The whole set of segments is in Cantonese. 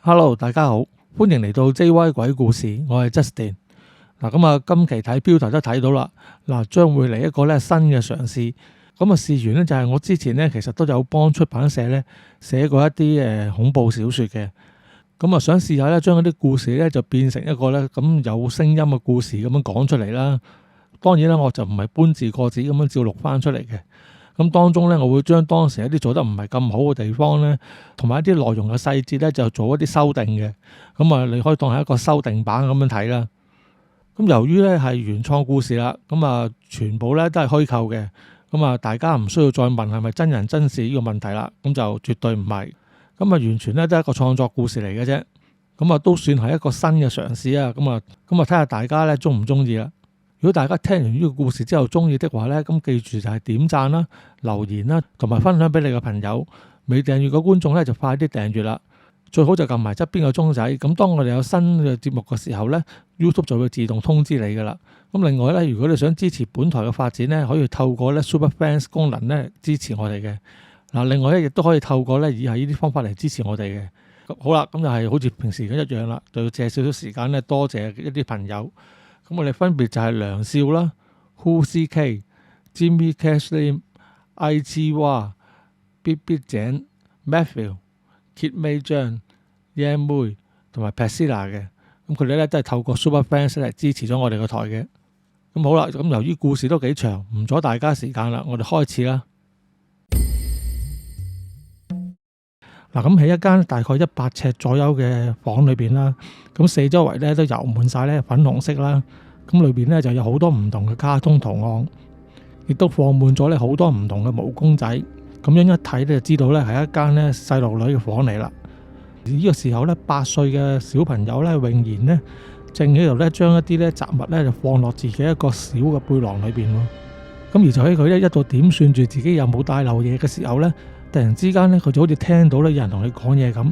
Hello，大家好，歡迎嚟到 JY 鬼故事，我係 Justin。咁啊，今期睇標題都睇到啦，將會嚟一個咧新嘅嘗試。咁啊，事緣咧就係我之前咧其實都有幫出版社咧寫過一啲恐怖小說嘅。咁啊，想試下咧將嗰啲故事咧就變成一個咧咁有聲音嘅故事咁樣講出嚟啦。當然啦，我就唔係搬字過紙咁樣照錄翻出嚟嘅。咁當中咧，我會將當時一啲做得唔係咁好嘅地方咧，同埋一啲內容嘅細節咧，就做一啲修訂嘅。咁啊，你可以當係一個修訂版咁樣睇啦。咁由於咧係原創故事啦，咁啊全部咧都係虛構嘅。咁啊，大家唔需要再問係咪真人真事呢個問題啦。咁就絕對唔係。咁啊，完全咧都係一個創作故事嚟嘅啫。咁啊，都算係一個新嘅嘗試啊。咁啊，睇下大家咧中唔中意啦。如果大家聽完呢個故事之後中意的話呢，咁記住就係點讚啦、留言啦，同埋分享俾你嘅朋友。未訂閱嘅觀眾呢，就快啲訂閱啦，最好就撳埋側邊個鐘仔。咁當我哋有新嘅節目嘅時候呢， YouTube 就會自動通知你噶啦。咁另外呢，如果你想支持本台嘅發展呢，可以透過呢 Super Fans 功能呢支持我哋嘅。另外呢，亦都可以透過呢以下呢啲方法嚟支持我哋嘅。好啦，咁就係好似平時咁一樣啦，就要借少少時間呢，多謝一啲朋友。咁我哋分別就係梁少啦、Who CK、Jimmy Cashlim、IG 井、Matthew、Kit May 張、Yan 妹同埋 Priscilla 嘅。咁佢哋咧都係透過 Super Fans 嚟支持咗我哋個台嘅。咁好啦，咁由於故事都幾長，唔阻大家時間啦，我哋開始啦。咁喺一間大概100尺左右嘅房裏邊啦，咁四周圍咧都油滿晒咧粉紅色啦，咁裏邊咧就有好多唔同嘅卡通圖案，亦都放滿咗咧好多唔同嘅毛公仔，咁樣一睇咧就知道咧係一間咧細路女嘅房嚟啦。而呢個時候咧8歲嘅小朋友咧永然咧正喺度咧將一啲咧雜物咧就放落自己一個小嘅背囊裏邊喎。咁而就喺佢咧一度點算住自己有冇帶漏嘢嘅時候咧，突然之間咧，佢就好似聽到咧有人同佢講嘢咁，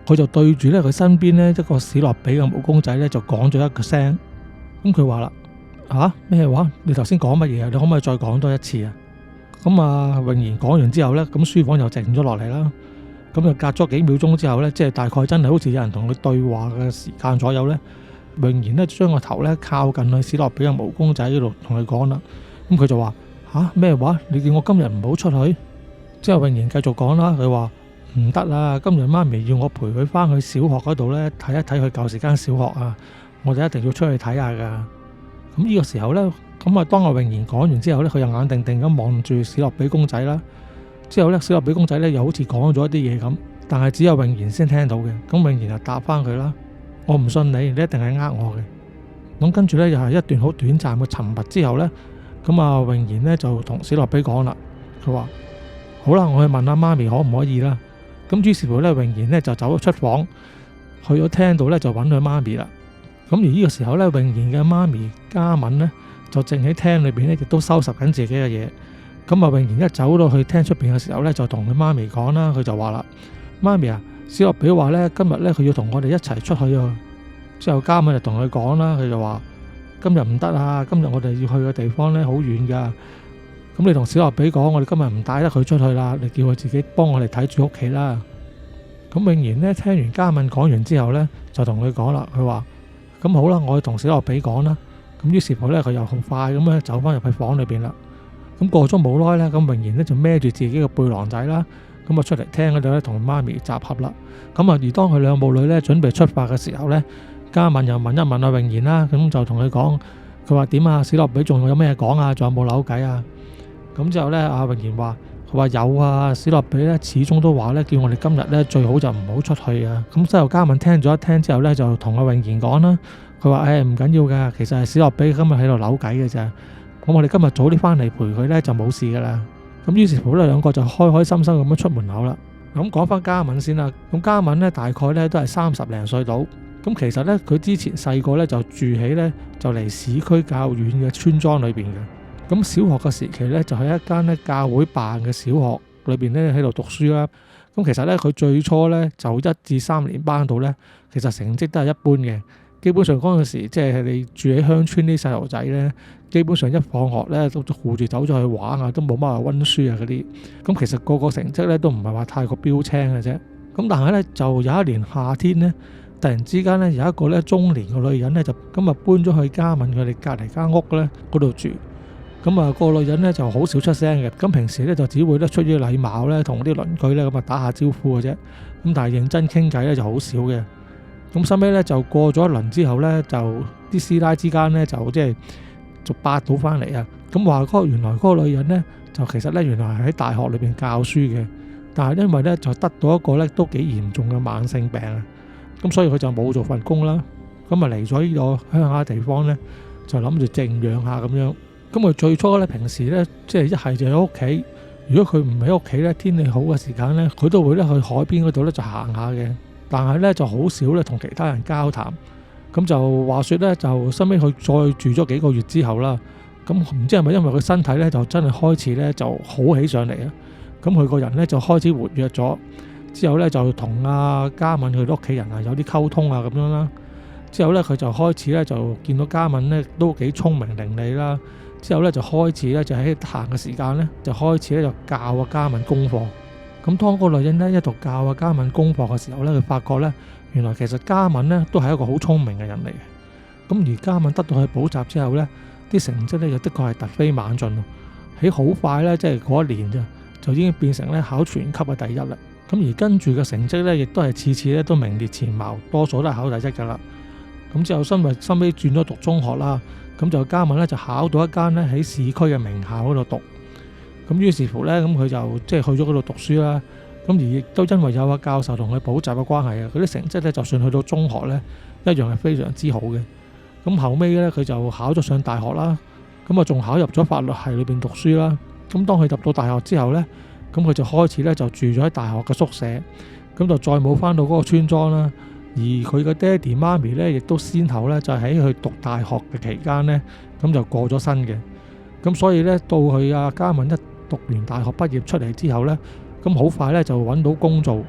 佢就對住咧佢身邊咧一個史諾比嘅毛公仔咧就講咗一個聲。咁佢話啦：咩話？你頭先講乜嘢啊？你可唔可以再講多一次啊？咁啊，穎然講完之後咧，咁書房又靜咗落嚟啦。咁就隔咗幾秒鐘之後咧，即係大概真係好似有人同佢對話嘅時間左右咧，穎然咧將個頭咧靠近去史諾比嘅毛公仔嗰度同佢講啦。咁佢就話：咩話？你叫我今日唔好出去？之後穎然繼續講啦，佢話唔得啦，今日媽咪要我陪佢翻去小學嗰度咧睇一睇佢舊時間小學啊，我哋一定要出去睇下噶。咁呢個時候咧，咁啊當阿穎然講完之後咧，佢又眼定定咁望住史諾比公仔啦。之後咧，史諾比公仔咧又好似講咗一啲嘢咁，但係只有穎然先聽到嘅。咁穎然就答翻佢啦：我唔信你，你一定係呃我嘅。咁跟住咧又係一段好短暫嘅沉默之後咧，咁啊穎然咧就同史諾比講啦，佢話：好啦，我去問下媽咪可唔可以啦。咁於是乎咧，穎然咧就走咗出房，去咗廳度咧就揾佢媽咪啦。咁而呢個時候咧，穎然嘅媽咪嘉敏咧就正喺廳裏邊咧，亦都收拾緊自己嘅嘢。咁啊，穎然一走到去廳出邊嘅時候咧，就同佢媽咪講啦，佢就話啦：媽咪啊，史諾比話咧今日咧佢要同我哋一齊出去啊。之後嘉敏就同佢講啦，佢就話：今日唔得啊，今日我哋要去嘅地方咧好遠噶。咁你同史諾比講，我哋今日唔帶得佢出去啦，你叫佢自己幫我哋睇住屋企啦。咁穎然呢，聽完嘉敏講完之後呢，就同佢講啦，佢話：咁好啦，我去同史諾比講啦。咁於是乎呢，佢又好快咁樣走翻入去房裏邊啦。咁過咗冇耐呢，咁穎然呢就孭住自己嘅背囊仔啦，咁啊出嚟廳嗰度呢，同媽咪集合啦。咁啊而當佢兩母女呢準備出發嘅時候呢，嘉敏又問一問阿穎然啦，咁就同佢講，佢話點啊？史諾比仲有咩講啊？仲有冇扭計啊？咁之後咧，阿穎然話：佢話有啊，史諾比咧始終都話咧，叫我哋今日咧最好就唔好出去啊。咁之後嘉敏聽咗一聽之後咧，就同阿穎然講啦。佢話：唔緊要噶，其實係史諾比今日喺度扭計嘅咋。咁我哋今日早啲翻嚟陪佢咧就冇事噶啦。咁於是乎咧，兩個就開開心心咁樣出門口啦。咁講翻嘉敏先啦。咁嘉敏咧大概咧都係30零歲到。咁其實咧佢之前細個咧就住喺咧就離市區較遠嘅村莊裏邊嘅。咁小學嘅時期咧，就喺一間咧教會辦嘅小學裏邊咧喺度讀書啦。咁其實咧，佢最初咧就1至3年班度咧，其實成績都係一般嘅。基本上嗰陣時，即係你住喺鄉村啲細路仔咧，基本上一放學咧都顧住走咗去玩啊，都冇乜話溫書啊嗰啲。咁其實個個成績咧都唔係話太過標青嘅啫。咁但係咧就有一年夏天咧，突然之間咧有一個咧中年嘅女人咧就今日搬咗去嘉敏佢哋隔離間屋咧嗰度住。咁啊個女人咧就好少出聲嘅，咁平時咧就只會咧出於禮貌咧同啲鄰居咧咁啊打下招呼嘅啫。咁但係認真傾偈咧就好少嘅。咁收尾咧就過咗一輪之後咧，就啲師奶之間咧就即係就八到翻嚟啊。咁話原來嗰個女人咧就其實咧原來係喺大學裏邊教書嘅，但係因為咧就得到一個咧都幾嚴重嘅慢性病啊。咁所以佢就冇做份工啦。咁啊嚟咗呢個鄉下地方咧，就諗住靜養下咁樣。咁佢最初咧平時咧即係一係就喺屋企，如果佢唔喺屋企咧，天氣好嘅時間咧，佢都會咧去海邊嗰度咧就行下嘅。但係咧就好少咧同其他人交談。咁就話說咧，就收尾佢再住咗幾個月之後啦。咁唔知係咪因為佢身體咧就真係開始咧就好起上嚟啊？咁佢個人咧就開始活躍咗。之後咧就同阿嘉敏佢屋企人啊有啲溝通啊咁樣啦。之後咧佢就開始咧就見到嘉敏咧都幾聰明伶俐啦。之後咧就開始咧就喺得閒嘅時間咧就開始咧就教阿嘉敏功課。咁當個女人咧一度教阿嘉敏功課嘅時候咧，佢發覺咧原來其實嘉敏咧都係一個好聰明嘅人嚟嘅。咁而嘉敏得到佢補習之後咧，啲成績咧又的確係突飛猛進，喺好快咧即係嗰一年咋就已經變成咧考全級嘅第一啦。咁而跟住嘅成績咧亦都係次次咧都名列前茅，多數都係考第一噶啦。咁之後收尾轉咗讀中學啦。咁就嘉敏咧就考到一間咧喺市區嘅名校嗰度讀。咁於是乎咧，咁佢就即係去咗嗰度讀書啦。咁而亦都因為有個教授同佢補習嘅關係啊，佢啲成績咧就算去到中學咧一樣係非常之好嘅。咁後尾咧佢就考咗上大學啦。咁啊仲考入咗法律系裏邊讀書啦。咁當佢入到大學之後咧，咁佢就開始咧就住咗喺大學嘅宿舍。咁就再冇翻到嗰個村莊啦。而佢嘅爹哋媽咪咧，亦都先後咧就喺佢讀大學嘅期間咧，咁就過咗身嘅。咁所以咧，到佢阿嘉敏一讀完大學畢業出嚟之後咧，咁好快咧就揾到工做。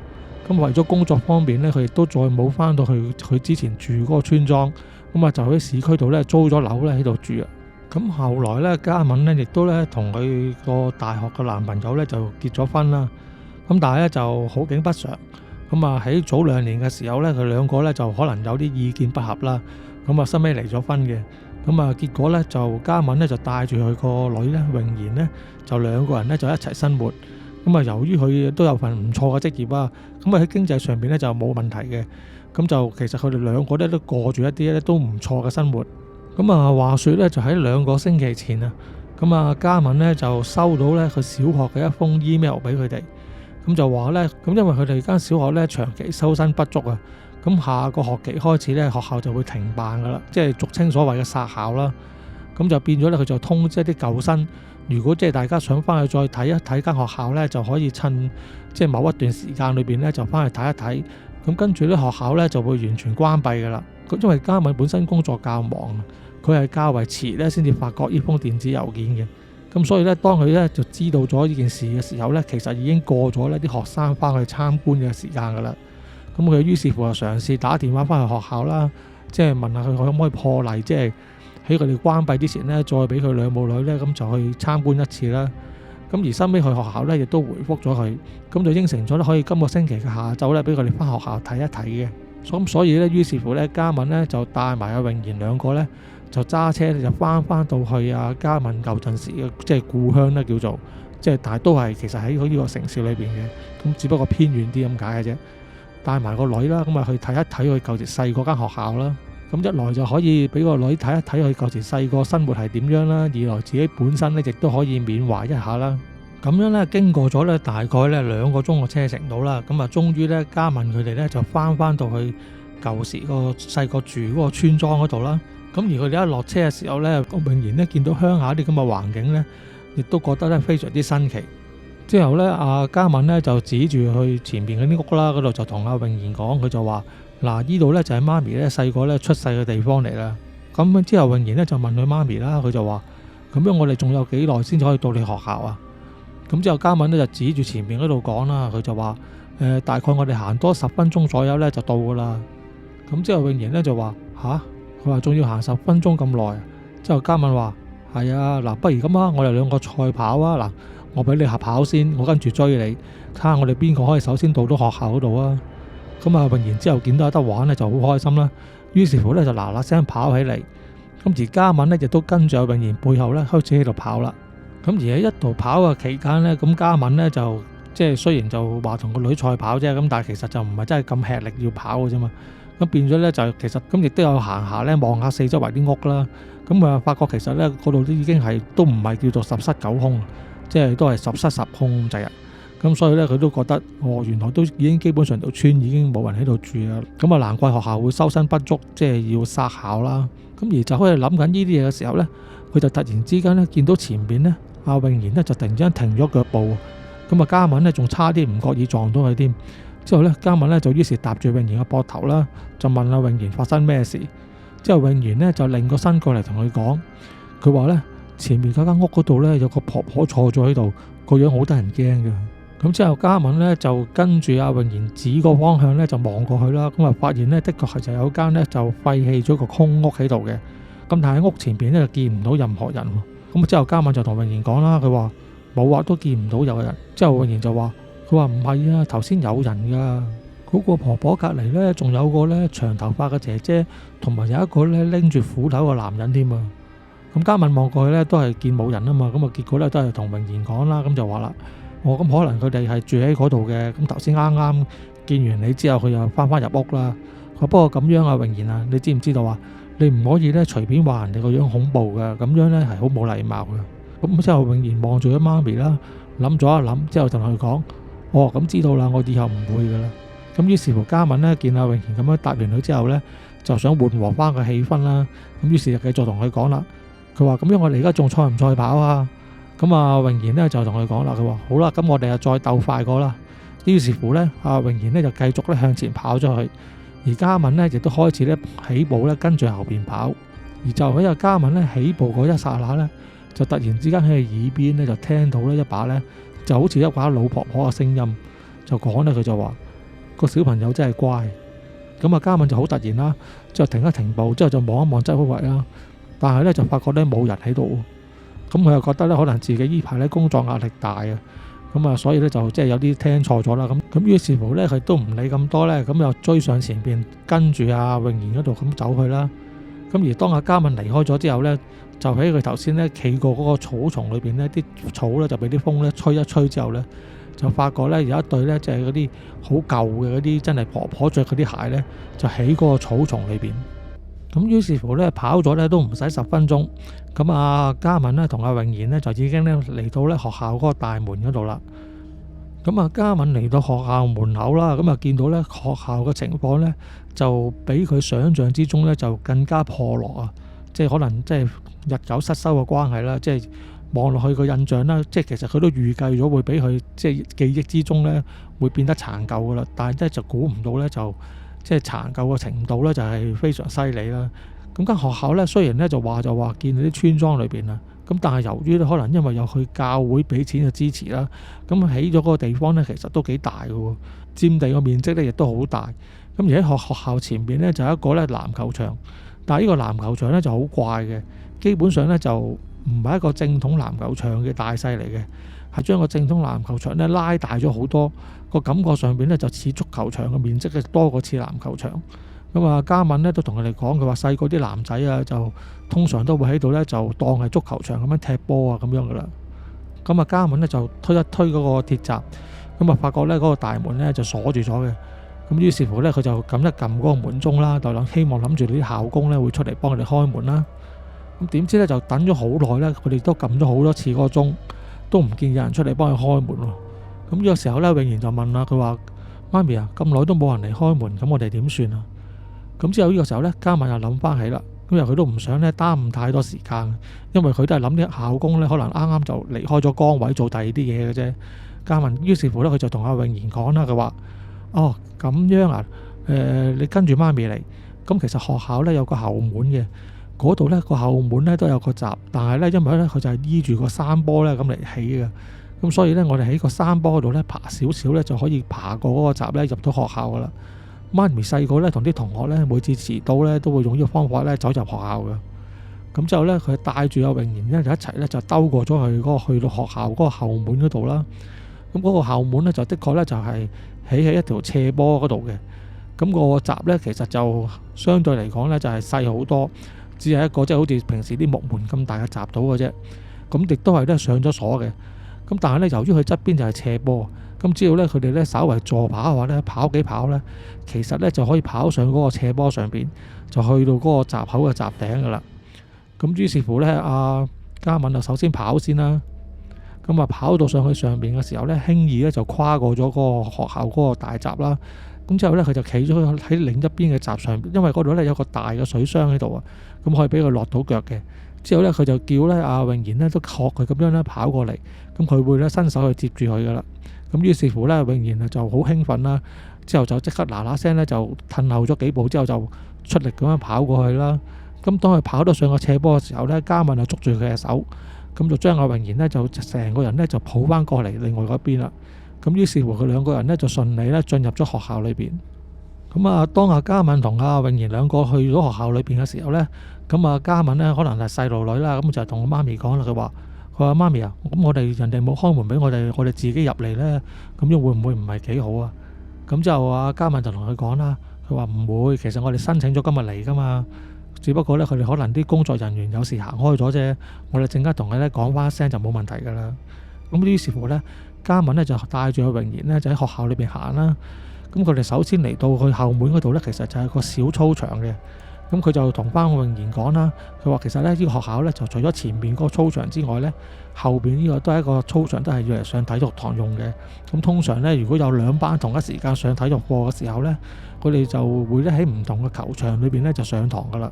咁為咗工作方面咧，佢亦都再冇翻到去佢之前住嗰個村莊，咁啊就喺市區度咧租咗樓咧喺度住啊。咁後來咧，嘉敏咧亦都咧同佢個大學嘅男朋友咧就結咗婚啦。咁但係咧就好景不常。咁啊喺早2年嘅時候咧，佢兩個咧就可能有啲意見不合啦。咁啊收尾離咗婚嘅。咁啊結果咧就嘉敏咧就帶住佢個女咧穎賢咧，就兩個人咧就一齊生活。咁啊由於佢都有份唔錯嘅職業啊，咁啊喺經濟上邊咧就冇問題嘅。咁就其實佢哋兩個咧都過住一啲咧都唔錯嘅生活。咁啊話說咧就喺2個星期前啊，咁啊嘉敏咧就收到咧佢小學嘅一封 email 俾佢哋。咁就話咧，咁因為佢哋間小學咧長期收生不足啊，咁下個學期開始咧學校就會停辦噶啦，即係俗稱所謂嘅殺校啦。咁就變咗咧，佢就通知一啲舊生，如果即係大家想翻去再睇一睇間學校咧，就可以趁即係某一段時間裏邊咧就翻去睇一睇。咁跟住咧學校咧就會完全關閉噶啦。因為嘉敏本身工作較忙，佢係較為遲咧先至發覺呢封電子郵件嘅。咁所以咧，當佢咧就知道咗呢件事嘅時候咧，其實已經過咗呢啲學生翻去參觀嘅時間噶啦。咁佢於是乎就嘗試打電話翻去學校啦，即係問下佢可唔可以破例，即係喺佢哋關閉之前咧，再俾佢兩母女咧咁就去參觀一次啦。咁而收尾去學校咧，亦都回覆咗佢，咁就應承咗咧可以今個星期嘅下晝咧俾佢哋翻學校睇一睇嘅。咁所以咧，於是乎咧，嘉敏咧就帶埋阿穎賢兩個咧。就揸車就翻到去阿嘉敏舊陣時嘅即係故鄉咧，叫做即係，但係都係其實喺呢個城市裏邊嘅，咁只不過偏遠啲咁解嘅啫。帶埋個女啦，咁啊去睇一睇佢舊時細嗰間學校啦。咁一來就可以俾個女睇一睇佢舊時細個生活係點樣啦，二來自己本身咧亦都可以緬懷一下啦。咁樣咧經過咗咧大概咧2個鐘嘅車程到啦，咁啊終於咧嘉敏佢哋咧就翻到去舊時個細個住嗰個村莊嗰度啦。咁而佢哋一落車嘅時候咧，個穎賢咧見到鄉下啲咁嘅環境咧，亦都覺得咧非常之新奇。之後咧，阿嘉敏咧就指住去前邊嗰啲屋啦，嗰度就同阿穎賢講，佢就話：嗱，呢度咧就係媽咪咧細個咧出世嘅地方嚟啦。咁之後穎賢咧就問佢媽咪啦，佢就話：咁樣我哋仲有幾耐先至可以到你學校啊？咁之後嘉敏咧就指住前邊嗰度講啦，佢就話：大概我哋行多10分鐘左右咧就到噶啦。咁之後穎賢咧就話：吓？佢話仲要行10分鐘咁耐。之後嘉敏話：係啊，嗱，不如咁啊，我哋2個賽跑啊，嗱，我俾你合跑先，我跟住追你，睇下我哋邊個可以首先到學校嗰度啊。咁啊，泳然之後見到有得玩咧，就好開心啦。於是乎咧就嗱嗱聲跑起嚟。咁而嘉敏咧亦都跟住泳然背後咧開始喺度跑啦。咁而喺一度跑嘅期間咧，咁嘉敏咧就即係雖然就話同個女賽跑啫，咁但係其實就唔係真係咁吃力要跑嘅啫嘛。咁變咗咧就其實咁亦都有行下咧望下四周圍啲屋啦。咁啊發覺其實咧嗰度都已經係都唔係叫做十室九空，即係都係十室十空咁滯啊。咁所以咧佢都覺得原來都已經基本上條村已經冇人喺度住啦。咁啊難怪學校會收生不足，即係要殺校啦。咁而就喺度諗緊呢啲嘢嘅時候咧，佢就突然之間咧見到前邊咧阿泳然咧就突然之間停咗腳步。咁啊嘉敏咧仲差啲唔覺意撞到佢添。之後咧嘉敏咧就於是搭住泳然嘅膊頭啦，就問阿泳然發生咩事。之後泳然咧就擰個身過嚟同佢講，佢話咧前面嗰間屋嗰度咧有個婆婆坐咗喺度，個樣好得人驚嘅。咁之後嘉敏咧就跟住阿泳然指個方向咧就望過去啦。咁啊發現咧的確係就有間咧就廢棄咗個空屋喺度嘅。咁但係喺屋前邊咧就見唔到任何人。咁之後嘉敏就同泳然講啦，佢話冇啊，都見唔到有人。之後泳然就話，佢話唔係啊，頭先有人噶。嗰個婆婆隔離咧仲有個咧長頭髮嘅姐姐，同埋有一個咧拎住斧頭嘅男人添啊。咁嘉敏望過去咧都係見冇人啊嘛。咁啊結果咧都係同泳然講啦，咁就話啦，咁可能佢哋係住喺嗰度嘅。咁頭先啱啱見完你之後，佢又翻入屋啦。不過咁樣啊，泳然啊，你知唔知道啊？你唔可以咧隨便話人哋個樣恐怖嘅，咁樣咧係好冇禮貌嘅。咁之後泳然望住咗媽咪啦，諗咗一諗之後就同佢講，咁知道啦，我以後唔會噶啦。咁於是乎嘉敏咧見阿泳然咁樣答完佢之後咧，就想緩和翻個氣氛啦。咁於是就繼續同佢講啦，佢話咁樣我哋而家仲賽唔賽跑啊？咁啊泳然咧就同佢講啦，佢話好啦，咁我哋啊再鬥快過啦。於是乎咧阿泳然咧就繼續咧向前跑咗去，而嘉敏咧亦都開始咧起步咧跟住後邊跑。而就喺阿嘉敏咧起步嗰一剎那咧，就突然之間喺佢耳邊咧就聽到咧一把咧就好似一把老婆婆嘅聲音，就講咧佢就話個小朋友真係乖。咁啊嘉敏就好突然啦，之後停一停步，之後就望一望周圍啦，但係咧就發覺咧冇人喺度。咁佢又覺得咧可能自己呢排咧工作壓力大啊，咁啊所以咧就即係有啲聽錯咗啦。咁於是乎咧佢都唔理咁多咧，咁又追上前邊跟住阿泳然嗰度咁走去啦。咁而當阿嘉敏離開咗之後咧，就喺佢頭先咧企過嗰個草叢裏邊咧，啲草咧就俾啲風咧吹一吹之後咧，就發覺咧有一對咧就係嗰啲好舊嘅嗰啲真係婆婆着嗰啲鞋咧，就喺嗰個草叢裏邊。咁於是乎咧跑咗咧都唔使10分鐘，咁阿嘉敏咧同阿泳然咧就已經咧嚟到咧學校嗰個大門嗰度啦。咁啊嘉敏嚟到學校門口啦，咁啊見到咧學校嘅情況咧就比佢想象之中咧就更加破落啊！即係可能即係日久失修嘅關係啦，即係望落去個印象啦，即係其實佢都預計咗會俾佢即係記憶之中咧會變得殘舊噶啦，但係咧就估唔到咧就即係殘舊嘅程度咧就係非常犀利啦。咁間學校咧雖然咧就話見到啲村莊裏邊啊，咁但係由於咧可能因為有去教會俾錢嘅支持啦，咁起咗嗰個地方咧其實都幾大嘅喎，佔地個面積咧亦都好大。咁而喺學校前邊咧就有一個咧籃球場，但係呢個籃球場咧就好怪嘅，基本上咧就唔係一個正統籃球場嘅大細嚟嘅，係將個正統籃球場咧拉大咗好多，個感覺上邊咧就似足球場嘅面積嘅多過似籃球場。咁啊嘉敏咧都同佢哋講，佢話細個啲男仔啊就通常都會喺度咧就當係足球場咁樣踢波啊咁樣噶啦。咁啊嘉敏咧就推一推嗰個鐵閘，咁啊發覺咧嗰個大門咧就鎖住咗嘅。咁於是乎咧佢就撳一撳嗰個門鐘啦，就希望諗住啲校工咧會出嚟幫佢哋開門啦。咁點知咧就等咗好耐咧，佢哋都撳咗好多次嗰個鐘，都唔見有人出嚟幫佢開門喎。咁呢個時候咧泳然就問啦，佢話媽咪啊，咁耐都冇人嚟開門，咁我哋點算啊？咁之後呢個時候咧嘉敏又諗翻起啦，因為佢都唔想咧耽誤太多時間，因為佢都係諗啲校工咧可能啱啱就離開咗崗位做第二啲嘢嘅啫。嘉敏於是乎咧佢就同阿泳然講啦，佢話咁樣啊，你跟住媽咪嚟。咁其實學校咧有個後門嘅，嗰度咧個後門咧都有個閘，但係咧因為咧佢就係依住個山坡咧咁嚟起嘅，咁所以咧我哋喺個山坡嗰度咧爬少少咧就可以爬過嗰個閘咧入到學校噶啦。媽咪細個咧同啲同學咧每次遲到咧都會用呢個方法咧走入學校嘅。咁之後咧，佢帶住阿穎賢咧就一齊咧就兜過咗去到學校嗰個後門嗰度啦。咁嗰個後門咧就的確咧就係起喺一條斜坡嗰度嘅。咁個閘咧其實就相對嚟講咧就係細好多，只係一個即係好似平時啲木門咁大嘅閘到嘅啫。咁亦都係咧上咗鎖嘅。咁但係咧由於佢側邊就係斜坡，咁只要咧佢哋咧稍為助跑嘅話咧，跑幾跑咧，其實咧就可以跑上嗰個斜坡上邊，就去到嗰個閘口嘅閘頂噶啦。咁於是乎咧，阿嘉敏就首先跑先啦。咁啊跑到上去上邊嘅時候咧，輕易咧就跨過咗嗰個學校嗰個大閘啦。咁之後咧，佢就企咗喺另一邊嘅閘上邊，因為嗰度咧有個大嘅水箱喺度啊，咁可以俾佢落到腳嘅。之後咧，佢就叫咧阿穎賢咧都學佢咁樣咧跑過嚟，咁佢會咧伸手去接住佢噶啦。咁於是乎咧，穎賢就好興奮啦，之後就即刻嗱嗱聲咧就褪後咗幾步，之後就出力咁樣跑過去啦。咁當佢跑到上個斜坡嘅時候咧，嘉敏就捉住佢嘅手，咁就將阿穎賢咧就成個人咧就抱翻過嚟另外嗰邊啦。咁於是乎佢兩個人咧就順利咧進入咗學校裏邊。咁啊，當阿嘉敏同阿穎賢兩個去咗學校裏邊嘅時候咧，咁啊嘉敏咧可能係細路女啦，咁就同媽咪講啦，佢話媽咪啊，咁我哋人哋冇開門俾我哋自己入嚟咧，咁樣會唔會唔係幾好啊？咁之後阿嘉敏就同佢講啦，佢話唔會，其實我哋申請咗今日嚟噶嘛。只不過咧，佢哋可能啲工作人員有時行開咗啫，我哋陣間同佢咧講翻聲就冇問題噶啦。咁於是乎咧，嘉敏咧就帶住阿穎賢咧就喺學校裏邊行啦。咁佢哋首先嚟到去後門嗰度咧，其實就係個小操場嘅。咁佢就同翻穎賢講啦，佢話其實咧呢個學校咧就除咗前面嗰個操場之外咧，後邊呢個都係一個操場，都係要嚟上體育堂用嘅。咁通常咧，如果有兩班同一時間上體育課嘅時候咧，佢哋就會咧喺唔同嘅球場裏邊咧就上堂噶啦。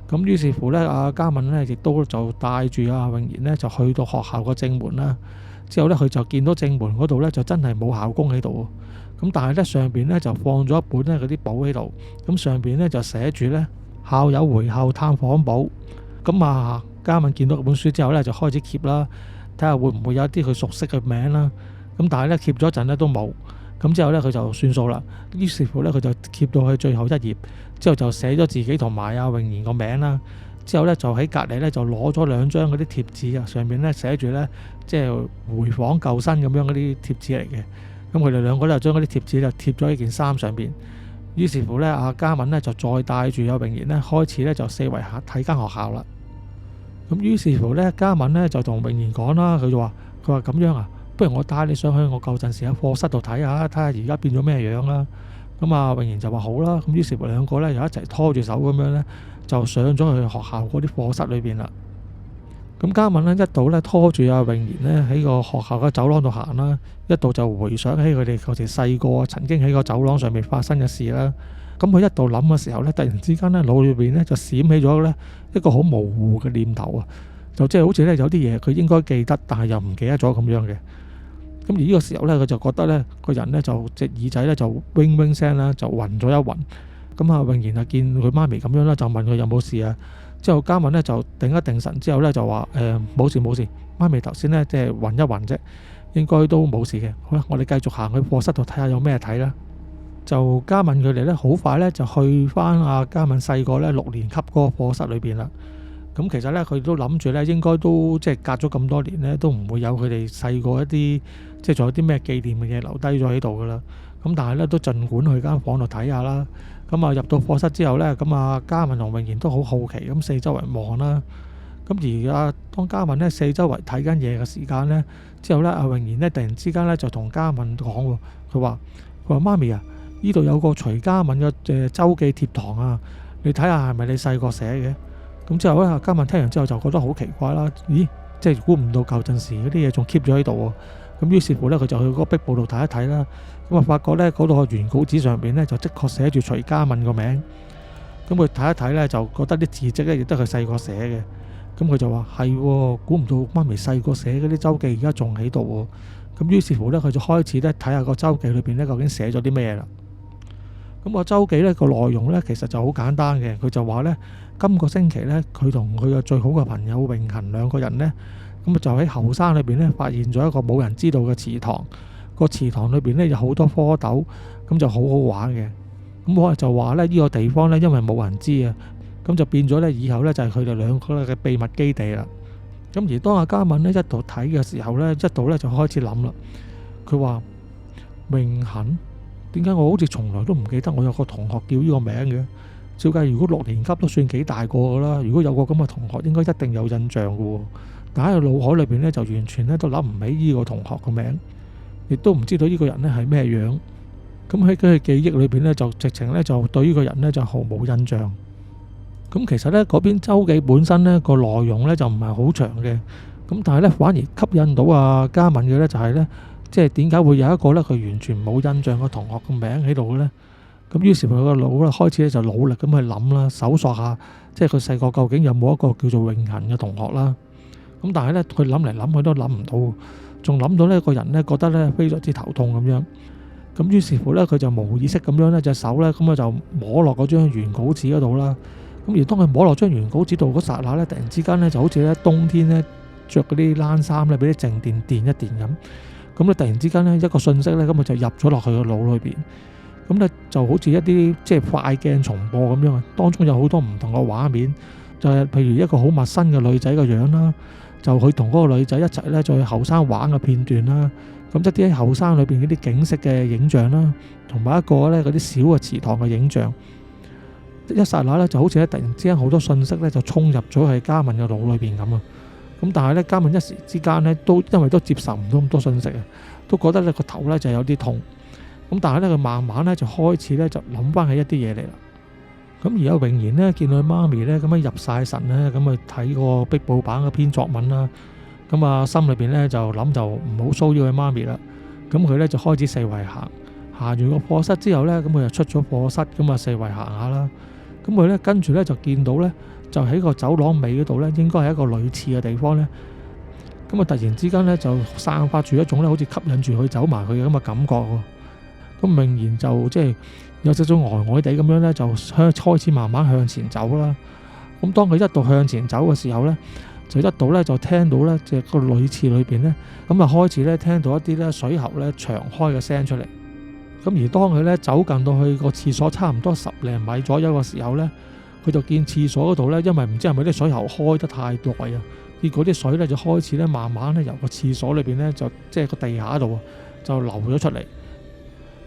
咁於是乎咧，阿嘉敏咧亦都就帶住阿穎賢咧就去到學校個正門啦。之後咧，佢就見到正門嗰度咧就真係冇校工喺度。咁但係咧上邊咧就放咗一本咧嗰啲簿喺度。咁上邊咧就寫住咧校友回校探訪簿。咁啊，嘉敏見到本書之後咧就開始揭啦，睇下會唔會有一啲佢熟悉嘅名啦。咁但係咧揭咗一陣咧都冇。咁之後咧佢就算數啦。於是乎咧佢就揭到去最後一頁，之後就寫咗自己同埋阿穎賢個名啦。之後咧就喺隔離咧就攞咗兩張嗰啲貼紙啊，上面咧寫住咧即係回訪舊生咁樣嗰啲貼紙嚟嘅。咁佢哋兩個咧就將嗰啲貼紙就貼咗喺件衫上邊。於是乎咧，阿嘉敏咧就再帶住阿穎賢咧開始咧就四圍睇間學校啦。咁於是乎咧，嘉敏咧就同穎賢講啦，佢話咁樣啊，不如我帶你上去我舊陣時喺課室度睇下而家變咗咩樣啦。咁啊，穎賢就話好啦。咁於是乎兩個咧又一齊拖住手咁樣咧，就上咗去學校嗰啲課室裏邊啦。咁嘉敏咧一度咧拖住阿穎賢咧喺個學校嘅走廊度行啦，一度就回想起佢哋嗰時細個曾經喺個走廊上面發生嘅事啦。咁佢一度諗嘅時候咧，突然之間咧腦裏邊咧就閃起咗咧一個好模糊嘅念頭啊，就即係好似咧有啲嘢佢應該記得，但係又唔記得咗咁樣嘅。咁而呢個時候咧，佢就覺得咧個人咧就隻耳仔咧就 wing wing 聲啦，就暈咗一暈。咁啊，穎賢啊見佢媽咪咁樣啦，就問佢有冇事啊。之後嘉敏咧就定一定神之後咧就話冇事冇事，媽咪頭先咧即係暈一暈啫，應該都冇事嘅。好啦，我哋繼續行去課室度睇下有咩睇啦。就嘉敏佢哋咧好快咧就去翻阿嘉敏細個咧6年級嗰個課室裏邊啦。咁其實咧佢都諗住咧應該都即係隔咗咁多年咧都唔會有佢哋細個一啲即係仲有啲咩紀念嘅嘢留低咗喺度噶啦。咁但係咧都盡管去間房度睇下啦。咁啊入到課室之後咧，咁啊嘉敏同穎賢都好好奇咁四周圍望啦。咁而當嘉敏咧四周圍睇緊嘢嘅時間咧，之後咧阿穎賢咧突然之間咧就同嘉敏講喎，佢話媽咪啊，呢度有個徐嘉敏嘅周記貼堂啊，你睇下係咪你細個寫嘅？咁之後咧嘉敏聽完之後就覺得好奇怪啦，咦，即係估唔到舊陣時嗰啲嘢仲 keep 咗喺度喎。咁於是乎咧佢就去嗰個壁報度睇一睇啦。咁啊發覺咧嗰度個原稿紙上邊咧就的確寫住徐嘉敏個名。咁佢睇一睇咧就覺得啲字跡咧亦都係細個寫嘅。咁佢就話係，估唔到媽咪細個寫嗰啲周記而家仲喺度喎。咁於是乎咧佢就開始咧睇下個周記裏邊咧究竟寫咗啲咩啦。咁個周記咧個內容咧其實就好簡單嘅，佢就話咧今個星期咧佢同佢嘅最好嘅朋友穎恆兩個人咧，咁就喺後山裏邊咧發現咗一個冇人知道嘅祠堂。個祠堂裏邊咧有好多蝌蚪，咁就好好玩嘅。咁我就話咧呢個地方咧因為冇人知啊，咁就變咗呢，以後呢就係佢哋兩個嘅秘密基地啦。咁而當阿嘉敏呢一度睇嘅時候呢，一度呢就開始諗啦。佢話永恆，點解我好似從來都唔記得我有個同學叫呢個名嘅？照計如果6年級都算幾大個噶啦，如果有個咁嘅同學，應該一定有印象嘅。但喺個腦海裏邊呢，就完全呢都諗唔起呢個同學個名，亦都唔知道呢個人呢係咩樣。咁喺佢嘅記憶裏邊呢，就直情呢就對呢個人呢就毫無印象。咁其實呢嗰篇周記本身呢個內容呢就唔係好長嘅，咁但係呢反而吸引到阿嘉敏嘅呢就係呢，即係點解會有一個呢佢完全冇印象嘅同學個名喺度呢？咁於是佢個腦咧開始咧就努力咁去諗啦，搜索下即係佢細個究竟有冇一個叫做永恆嘅同學啦。咁但係呢，佢諗嚟諗去都諗唔到，仲諗到呢個人呢覺得呢非常之頭痛咁樣。咁於是乎呢，佢就無意識咁樣呢隻手呢，咁啊就摸落嗰張原稿紙嗰度啦。咁而當佢摸落張原稿紙度嗰剎那呢，突然之間呢就好似呢冬天呢着嗰啲冷衫呢俾啲靜電電一電咁。咁咧突然之間呢，一個訊息呢，咁啊就入咗落去個腦裏邊。咁咧就好似一啲即係快鏡重播咁樣啊，當中有好多唔同嘅畫面，就係譬如一個好陌生嘅女仔嘅樣啦，就佢同嗰個女仔一齊咧再去後生玩嘅片段啦，咁一啲喺後生裏邊嗰啲景色嘅影像啦，同埋一個咧嗰啲小嘅祠堂嘅影像，一剎那咧就好似咧突然之間好多信息咧就衝入咗喺嘉敏嘅腦裏邊咁啊！咁但係咧嘉敏一時之間咧都因為都接受唔到咁多信息啊，都覺得咧個頭咧就有啲痛。咁但係咧，佢慢慢咧就開始咧就諗翻起一啲嘢嚟啦。咁而家永然咧見到佢媽咪咧咁樣入晒神咧，咁去睇個壁報版嘅篇作文啦。咁啊，心裏邊咧就諗就唔好騷擾佢媽咪啦。咁佢咧就開始四圍行，行完個課室之後咧，咁佢就出咗課室，咁啊四圍行下啦。咁佢咧跟住咧就見到咧，就喺個走廊尾嗰度咧，應該係一個類似嘅地方咧。咁啊，突然之間咧就散發住一種咧好似吸引住佢走埋去嘅咁嘅感覺喎。咁明然就即係有少少呆呆地咁樣咧，就開始慢慢向前走啦。咁當佢一度向前走嘅時候咧，就一度咧就聽到咧，即係個女廁裏邊咧，咁啊開始咧聽到一啲咧水喉咧長開嘅聲出嚟。咁而當佢咧走近到去個廁所差唔多10零米左右嘅時候咧，佢就見廁所嗰度咧，因為唔知係咪啲水喉開得太耐啊，結果啲水咧就開始咧慢慢咧由個廁所裏邊咧就即係個地下度就流咗出嚟。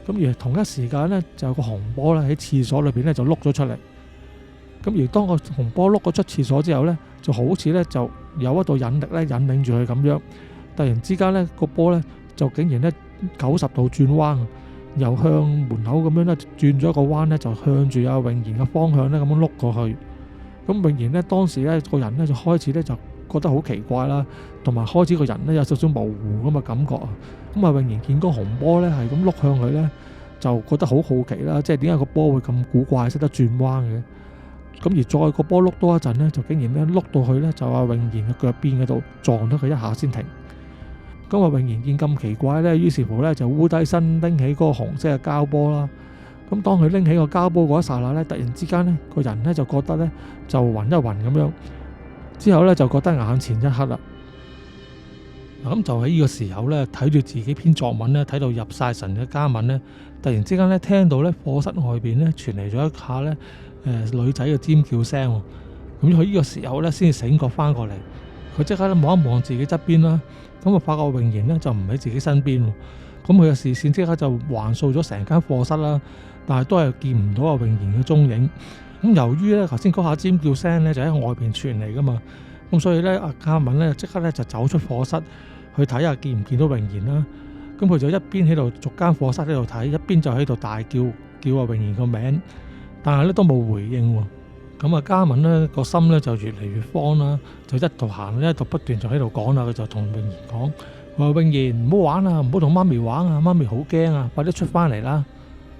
咁而同一時間咧，就有個紅波咧喺廁所裏邊咧就碌咗出嚟。咁而當個紅波碌咗出廁所之後咧，就好似咧就有一道引力咧引領住佢咁樣。突然之間咧個波咧就竟然咧90度轉彎，由向門口咁樣咧轉咗一個彎咧，就向住阿永賢嘅方向咧咁樣碌過去。咁永賢咧當時咧個人咧就開始咧就覺得好奇怪啦，同埋開始個人咧有少少模糊咁嘅感覺啊。咁啊，永賢見嗰紅波咧係咁碌向佢咧，就覺得好好奇啦，即係點解個波會咁古怪，識得轉彎嘅？咁而再個波碌多一陣咧，就竟然咧碌到去咧就阿永賢嘅腳邊嗰度撞咗佢一下先停。咁啊，永賢見咁奇怪咧，於是乎咧就烏低身拎起嗰個紅色嘅膠波啦。咁當佢拎起個膠波嗰一剎那咧，突然之間咧個人咧就覺得咧就暈一暈咁樣，之後咧就覺得眼前一黑啦。咁就喺呢個時候咧，睇住自己篇作文咧，睇到入晒神嘅嘉敏咧，突然之間咧聽到咧課室外邊咧傳嚟咗一下咧女仔嘅尖叫聲。咁佢呢個時候咧先至醒覺翻過嚟，佢即刻咧望一望自己側邊啦，咁啊發覺永賢咧就唔喺自己身邊。咁佢嘅視線即刻就環掃咗成間課室啦，但係都係見唔到阿永賢嘅蹤影。咁由於咧頭先嗰下尖叫聲咧就喺外邊傳嚟噶嘛，咁所以咧阿嘉敏咧即刻咧就走出課室去睇下見唔見到永賢啦。咁佢就一邊喺度逐間課室喺度睇，一邊就喺度大叫阿永賢個名，但係咧都冇回應喎。咁啊嘉敏咧個心咧就越嚟越慌啦，就一度行一度不斷就喺度講啦。佢就同永賢講：話永賢唔好玩啊，唔好同媽咪玩啊，媽咪好驚啊，快啲出翻嚟啦！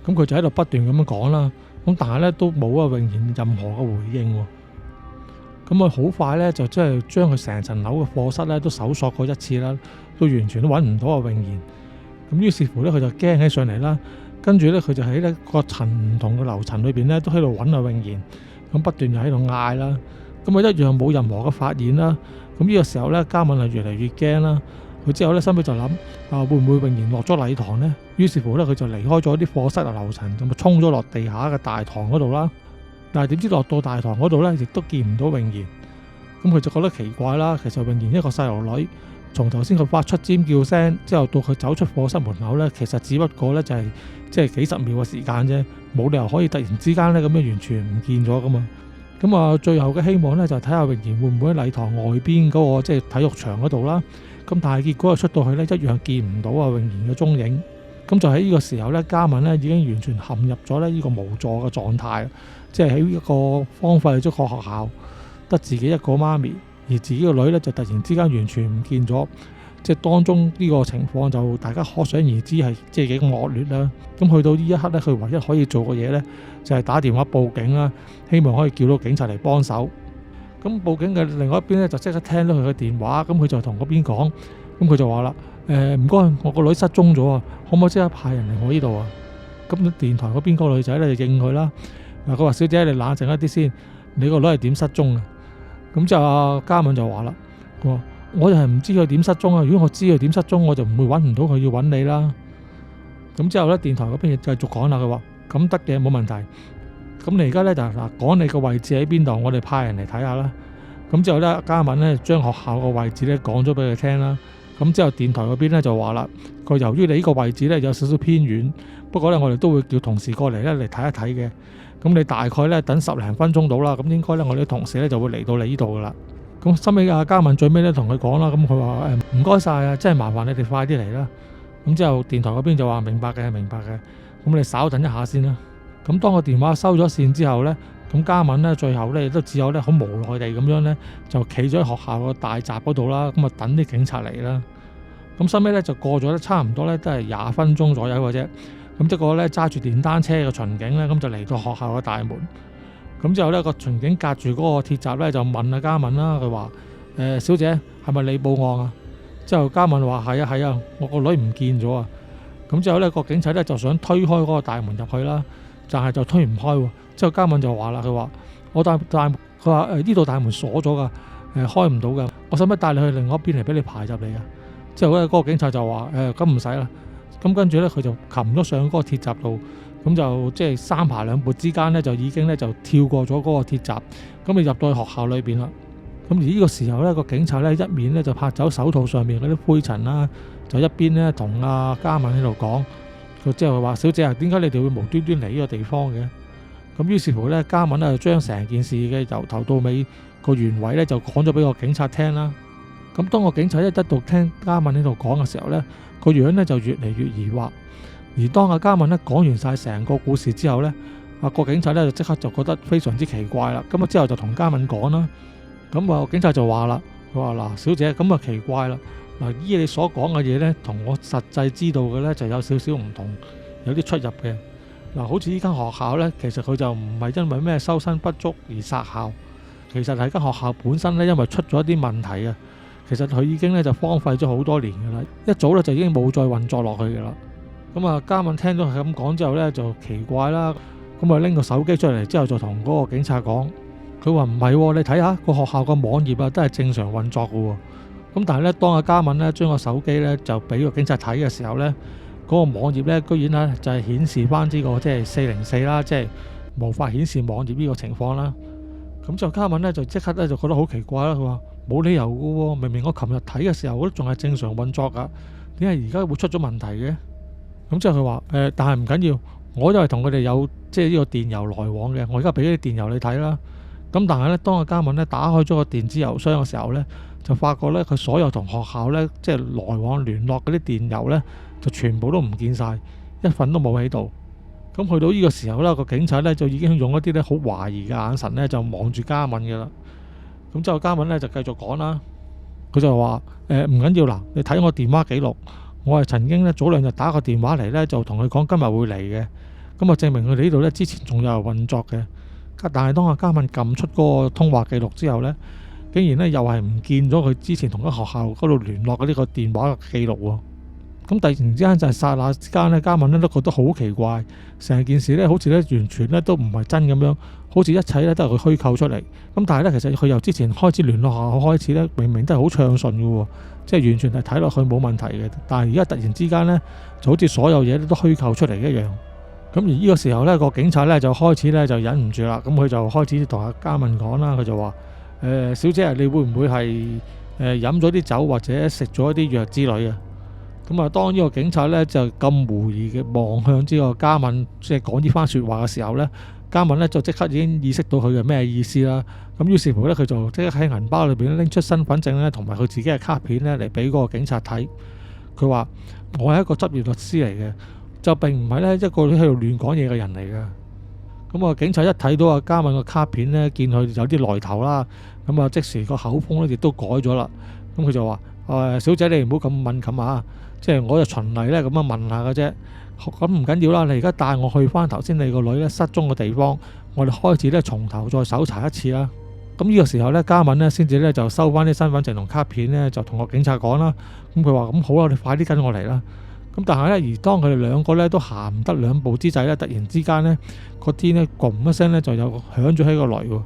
咁佢就喺度不斷咁樣講啦。咁但係咧都冇阿永賢任何嘅回應喎。咁啊好快咧就即係將佢成層樓嘅課室咧都搜索過一次啦，都完全都揾唔到阿永賢。咁於是乎咧佢就驚起上嚟啦，跟住咧佢就喺呢個層唔同嘅樓層裏邊咧都喺度揾阿永賢，咁不斷就喺度嗌啦。咁啊一樣冇任何嘅發現啦。咁呢個時候咧嘉敏係越嚟越驚啦。佢之後咧心裏就諗會唔會永賢落咗禮堂呢？於是乎咧佢就離開咗啲課室嘅樓層，咁啊衝咗落地下嘅大堂嗰度啦。但係點知落到大堂嗰度呢，亦都見唔到泳妍。咁佢就覺得奇怪啦。其實泳妍一個細路女，從頭先佢發出尖叫聲之後到佢走出課室門口呢，其實只不過呢就係即係幾十秒嘅時間啫，冇理由可以突然之間呢咁樣完全唔見咗噶嘛。咁啊，最後嘅希望呢，就睇下泳妍會唔會喺禮堂外邊嗰個即係體育場嗰度啦。咁但係結果出到去呢，一樣見唔到啊泳妍嘅蹤影。咁就喺呢個時候呢，嘉敏呢已經完全陷入咗呢個無助嘅狀態，即係喺一個荒廢咗個學校，得自己一個媽咪，而自己個女呢就突然之間完全唔見咗。即係當中呢個情況就大家可想而知係即係幾咁惡劣啦。咁去到呢一刻呢，佢唯一可以做嘅嘢呢，就係打電話報警啦，希望可以叫到警察嚟幫手。咁報警嘅另外一邊呢，就即刻聽到佢嘅電話，咁佢就同嗰邊講，咁佢就話啦：唔該，我個女失蹤咗啊，可唔可以即刻派人嚟我呢度啊？咁電台嗰邊個女仔呢，就應佢啦。佢話：小姐，你冷靜一啲先，你個女係點失蹤啊？咁就嘉敏就話啦：我就係唔知佢點失蹤啊！如果我知佢點失蹤，我就唔會揾唔到佢，要揾你啦。咁之後呢，電台嗰邊繼續講啦，佢話：咁得嘅，冇問題。咁你而家呢，就嗱講你個位置喺邊度，我哋派人嚟睇下啦。咁之後呢，嘉敏呢將學校個位置呢講咗俾佢聽啦。咁之後電台嗰邊呢就話啦：佢由於你呢個位置呢有少少偏遠，不過呢，我哋都會叫同事過嚟呢嚟睇一睇嘅。咁你大概呢等10零分鐘到啦，咁應該呢，我哋啲同事呢就會嚟到你呢度噶啦。咁收尾嘉敏最尾咧同佢講啦，咁佢話唔該晒啊，真係麻煩你哋快啲嚟啦。咁之後電台嗰邊就話明白嘅，明白嘅，咁你稍等一下先啦。咁當個電話收咗線之後呢，咁嘉敏呢最後呢亦都只有呢好無奈地咁樣呢，就企咗喺學校個大閘嗰度啦，咁啊等啲警察嚟啦。咁收尾呢就過咗差唔多呢都係20分鐘左右嘅啫。咁一個呢揸住電單車嘅巡警呢，咁就嚟到學校嘅大門。咁之後呢個巡警隔住嗰個鐵閘呢，就問阿嘉敏啦，佢話：小姐係咪你報案啊？之後嘉敏話：係啊，我個女唔見咗啊！咁之後呢個警察呢，就想推開嗰個大門入去啦，但係就推唔開喎。之後嘉敏就話啦，佢話：佢話呢度大門鎖咗㗎，開唔到㗎，我使唔使帶你去另外一邊嚟俾你排入嚟啊？之後呢嗰個警察就話：咁唔使啦。咁跟住呢，佢就擒咗上嗰個鐵閘度。咁就即係三爬兩撥之間呢，就已經呢就跳過咗嗰個鐵閘，咁就入到去學校裏邊啦。咁而呢個時候呢，個警察呢一面呢就拍走手套上面嗰啲灰塵啦，就一邊呢同阿嘉敏喺度講，佢即係話：小姐啊，點解你哋會無端端嚟呢個地方嘅？咁於是乎呢，嘉敏就將成件事嘅由頭到尾個原委呢就講咗俾個警察聽啦。咁當個警察一度聽嘉敏喺度講嘅時候呢，個樣呢就越嚟越疑惑。而當阿嘉敏咧講完晒成個故事之後呢，個警察咧就即刻就覺得非常之奇怪啦。咁啊之後就同嘉敏講啦，咁啊警察就話啦，佢話嗱，小姐，咁啊奇怪啦，嗱，依你所講嘅嘢呢，同我實際知道嘅呢就有少少唔同，有啲出入嘅。嗱，好似呢間學校呢，其實佢就唔係因為咩收生不足而殺校，其實係間學校本身呢，因為出咗一啲問題啊，其實佢已經呢就荒廢咗好多年噶啦，一早呢就已經冇再運作落去噶啦。咁啊，嘉敏聽到佢咁講之後呢，就奇怪啦。咁啊，拎個手機出嚟之後，就同嗰個警察講，佢話唔係，你睇下個學校個網頁啊，都係正常運作嘅。咁但係呢，當阿嘉敏呢將個手機呢就俾個警察睇嘅時候呢，嗰個網頁呢居然呢就係顯示翻呢個即係404啦，即係無法顯示網頁呢個情況啦。咁就嘉敏呢就即刻呢就覺得好奇怪啦。佢話冇理由嘅，明明我琴日睇嘅時候都仲係正常運作噶，點解而家會出咗問題嘅？咁之後佢話但係唔緊要，我都係同佢哋有即係呢個電郵來往嘅，我而家俾啲電郵你睇啦。咁但係呢，當阿嘉敏呢打開咗個電子郵箱嘅時候呢，就發覺呢，佢所有同學校呢即係來往聯絡嗰啲電郵呢，就全部都唔見晒，一份都冇喺度。咁去到呢個時候呢，個警察呢就已經用一啲呢好懷疑嘅眼神呢，就望住嘉敏嘅啦。咁之後嘉敏呢就繼續講啦，佢就話唔緊要啦，你睇我電話記錄。我係曾經咧早2日打個電話嚟咧，就同佢講今日會嚟嘅，咁啊證明佢哋呢度咧之前仲有運作嘅。但係當阿嘉敏撳出嗰個通話記錄之後咧，竟然咧又係唔見咗佢之前同間學校嗰度聯絡嘅呢個電話記錄喎。咁突然之間就係剎那之間咧，嘉敏咧都覺得好奇怪，成件事咧好似咧完全咧都唔係真咁樣，好似一切咧都係佢虛構出嚟。咁但係咧其實佢由之前開始聯絡學校開始咧，明明都係好暢順嘅喎，即係完全係睇落去冇問題嘅。但係而家突然之間咧，就好似所有嘢都虛構出嚟一樣。咁而呢個時候呢，個警察呢就開始呢就忍唔住啦，咁佢就開始同阿嘉敏講啦，佢就話：小姐，你會唔會係飲咗啲酒或者食咗一啲藥之類啊？咁啊，當呢個警察呢就咁狐疑嘅望向呢個嘉敏，即係講呢番説話嘅時候呢，嘉敏呢就即刻已經意識到佢嘅咩意思啦。咁於是乎呢，佢就即刻喺銀包裏邊拎出身份證呢同埋佢自己嘅卡片呢嚟俾嗰個警察睇。佢話：我係一個執業律師嚟嘅，就並唔係呢一個喺度亂講嘢嘅人嚟嘅。咁啊，警察一睇到阿嘉敏個卡片呢，見佢有啲來頭啦，咁啊即時個口風呢亦都改咗啦。咁佢就話：小姐，你唔好咁敏感啊！即係我就循例咧咁樣問下嘅啫，咁唔緊要啦。你而家帶我去翻頭先你個女咧失蹤嘅地方，我哋開始咧從頭再搜查一次啦。咁呢個時候咧，嘉敏咧先至咧就收翻啲身份證同卡片咧，就同個警察講啦。咁佢話：咁好啦，你快啲跟我嚟啦。咁但係咧，而當佢哋兩個咧都行唔得兩步之際咧，突然之間咧個天咧轟一聲咧就有響咗起個雷喎，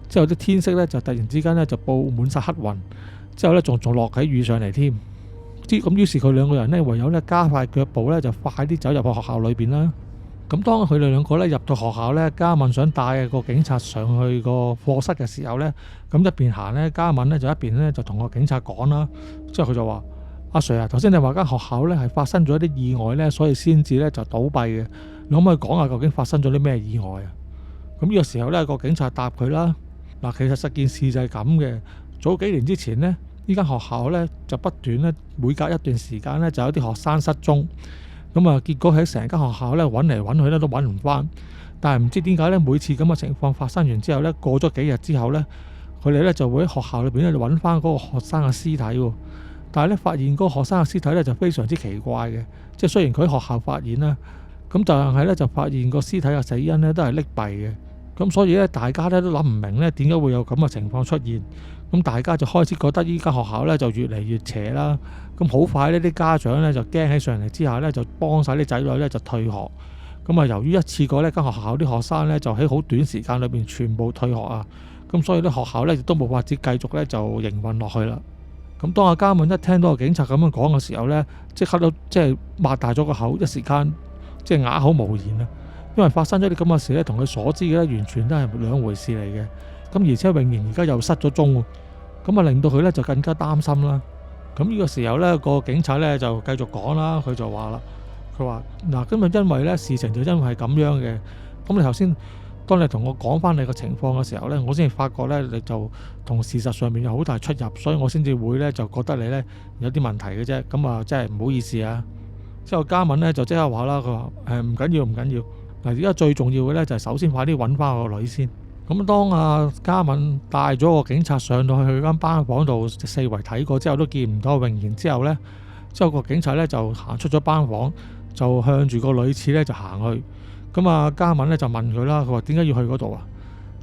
之後啲天色咧就突然之間咧就佈滿晒黑雲，之後咧仲落起雨上嚟添。咁於是佢兩個人呢，唯有咧加快腳步咧，就快啲走入去學校裏邊啦。咁當佢哋兩個咧入到學校咧，嘉敏想帶個警察上去個課室嘅時候咧，咁一邊行咧，嘉敏咧就一邊咧就同個警察講啦。之後佢就話：阿 Sir 啊，頭先你話間學校咧係發生咗一啲意外咧，所以先至咧就倒閉嘅。你可唔可以講下究竟發生咗啲咩意外啊？咁呢個時候咧，個警察答佢啦：嗱，其實實件事就係咁嘅。早幾年之前呢，呢間學校咧就不斷咧每隔一段時間咧就有啲學生失蹤，咁啊結果喺成間學校咧揾嚟揾去咧都揾唔翻，但係唔知點解咧每次咁嘅情況發生完之後咧，過咗幾日之後咧，佢哋咧就會喺學校裏邊咧揾翻嗰個學生嘅屍體喎，但係咧發現嗰個學生嘅屍體咧就非常之奇怪嘅，即係雖然佢喺學校發現啦，咁但係咧就發現個屍體嘅死因咧都係溺斃嘅，咁所以咧大家咧都諗唔明咧點解會有咁嘅情況出現。咁大家就開始覺得依間學校咧就越嚟越邪啦。咁好快呢啲家長咧就驚起上嚟之下咧，就幫晒啲仔女咧就退學。咁啊，由於一次過呢間學校啲學生咧就喺好短時間裏邊全部退學啊，咁所以啲學校咧亦都冇法子繼續咧就營運落去啦。咁當阿嘉敏一聽到個警察咁樣講嘅時候咧，即刻都即係擘大咗個口，一時間即係啞口無言啊。因為發生咗啲咁嘅事咧，同佢所知嘅咧完全都係兩回事嚟嘅。咁而且永然而家又失咗蹤喎。咁啊，令到佢咧就更加擔心啦。咁呢個時候咧，個警察咧就繼續講啦。佢就話啦，佢話嗱，今日因為咧事情就因為係咁樣嘅。咁你頭先當你同我講翻你個情況嘅時候咧，我先至發覺咧你就同事實上面有好大出入，所以我先至會咧就覺得你咧有啲問題嘅啫。咁啊，真係唔好意思啊。之後嘉敏咧就即刻話啦，佢話唔緊要唔緊要。嗱，而家最重要嘅咧就係首先快啲揾翻我個女先。咁當阿嘉敏帶咗個警察上到去間班房度四圍睇過之後，都見唔到榮賢之後呢，之後個警察呢就行出咗班房，就向住個女廁呢就行去。咁啊，嘉敏呢就問佢啦，佢話點解要去嗰度啊？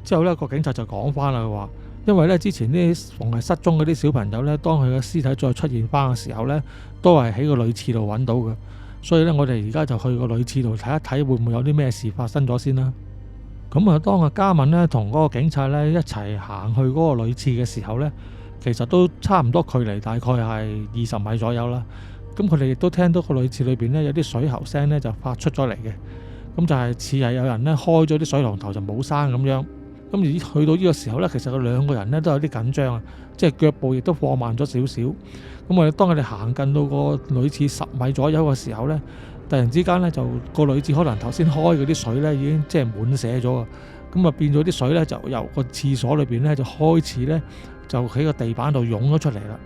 之後呢個警察就講翻啦，佢話因為呢之前啲逢係失蹤嗰啲小朋友呢，當佢嘅屍體再出現翻嘅時候呢，都係喺個女廁度揾到嘅。所以呢，我哋而家就去個女廁度睇一睇，會唔會有啲咩事發生咗先啦。咁啊，當阿嘉敏咧同嗰個警察咧一齊行去嗰個女廁嘅時候咧，其實都差唔多距離，大概係20米左右啦。咁佢哋亦都聽到個女廁裏邊咧有啲水喉聲咧就發出咗嚟嘅，咁就係似係有人咧開咗啲水龍頭就冇閂咁樣。咁而去到呢個時候咧，其實佢兩個人咧都有啲緊張啊，即係腳步亦都放慢咗少少。咁我哋當佢哋行近到個女廁10米左右嘅時候咧，突然之間咧，就個女廁可能頭先開嗰啲水咧已經即係滿瀉咗啊！咁啊變咗啲水咧就由個廁所裏邊咧就開始咧就喺個地板度湧咗出嚟啦。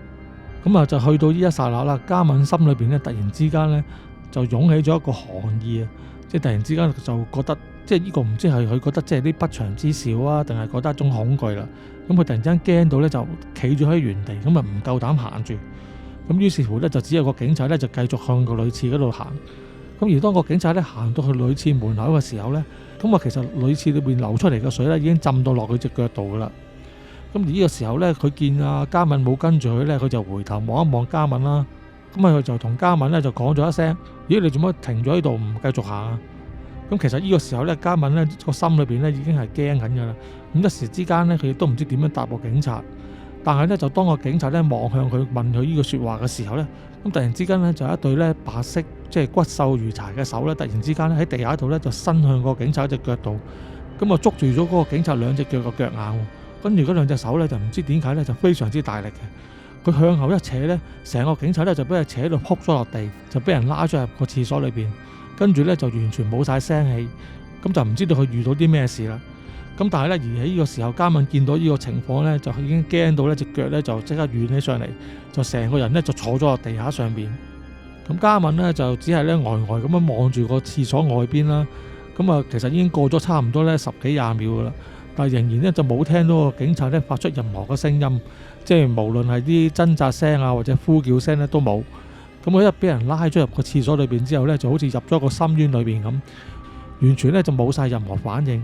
咁啊就去到呢一剎那啦，嘉敏心裏邊咧突然之間咧就湧起咗一個寒意啊！即係突然之間就覺得即係呢個唔知係佢覺得即係啲不祥之兆啊，定係覺得一種恐懼啦。咁佢突然之間驚到咧就企咗喺原地，咁啊唔夠膽行住。咁於是乎咧就只有個警察咧就繼續向個女廁嗰度行。咁而當個警察咧行到去女廁門口嘅時候咧，咁啊其實女廁裏邊流出嚟嘅水咧已經浸到落佢隻腳度噶啦。咁而呢個時候咧，佢見阿嘉敏冇跟住佢咧，佢就回頭望一望嘉敏啦。咁啊佢就同嘉敏咧就講咗一聲：咦，你做乜停咗喺度唔繼續行啊？咁其實呢個時候咧，嘉敏咧個心裏邊咧已經係驚緊噶啦。咁一時之間咧，佢亦都唔知點樣答個警察。但係咧就當個警察咧望向佢問佢呢個説話嘅時候咧，咁突然之間咧就有一對咧白色即係骨瘦如柴嘅手咧，突然之間咧喺地下度咧就伸向個警察隻腳度，咁啊捉住咗嗰個警察兩隻腳嘅腳眼，跟住嗰兩隻手咧就唔知點解咧就非常之大力嘅，佢向後一扯咧，成個警察咧就俾佢扯到撲咗落地，就俾人拉咗入個廁所裏邊，跟住咧就完全冇晒聲氣，咁就唔知道佢遇到啲咩事啦。咁但係咧，而喺呢個時候，嘉敏見到呢個情況咧，就已經驚到咧隻腳咧就即刻軟起上嚟，就成個人咧就坐咗落地下上邊。咁嘉敏咧就只係咧呆呆咁樣望住個廁所外邊啦。咁啊，其實已經過咗差唔多咧10幾20秒噶啦，但係仍然咧就冇聽到個警察咧發出任何嘅聲音，即係無論係啲掙扎聲啊或者呼叫聲咧都冇。咁佢一俾人拉咗入個廁所裏邊之後咧，就好似入咗個深淵裏邊咁，完全咧就冇晒任何反應。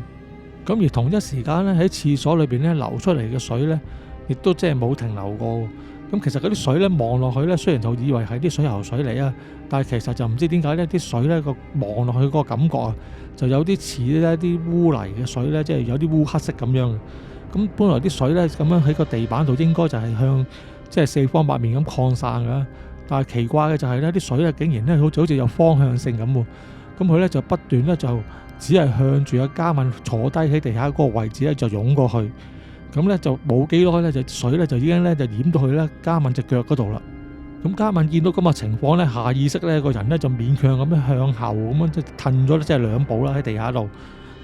咁而同一時間咧喺廁所裏邊咧流出嚟嘅水咧，亦都即係冇停留過。咁其實嗰啲水咧望落去咧，雖然就以為係啲水喉水嚟啊，但係其實就唔知點解咧啲水咧個望落去嗰個感覺啊，就有啲似咧啲污泥嘅水咧，即係有啲烏黑色咁樣嘅。咁本來啲水咧咁樣喺個地板度應該就係向即係四方八面咁擴散㗎，但係奇怪嘅就係咧啲水咧竟然咧好似有方向性咁喎。咁佢咧就不斷咧就只係向住阿嘉敏坐低喺地下嗰個位置咧就湧過去，咁咧就冇幾耐咧就水咧就已經咧就淹到去咧嘉敏隻腳嗰度啦。咁嘉敏見到咁嘅情況咧，下意識咧個人咧就勉強咁樣向後咁樣即係褪咗即係2步啦喺地下度。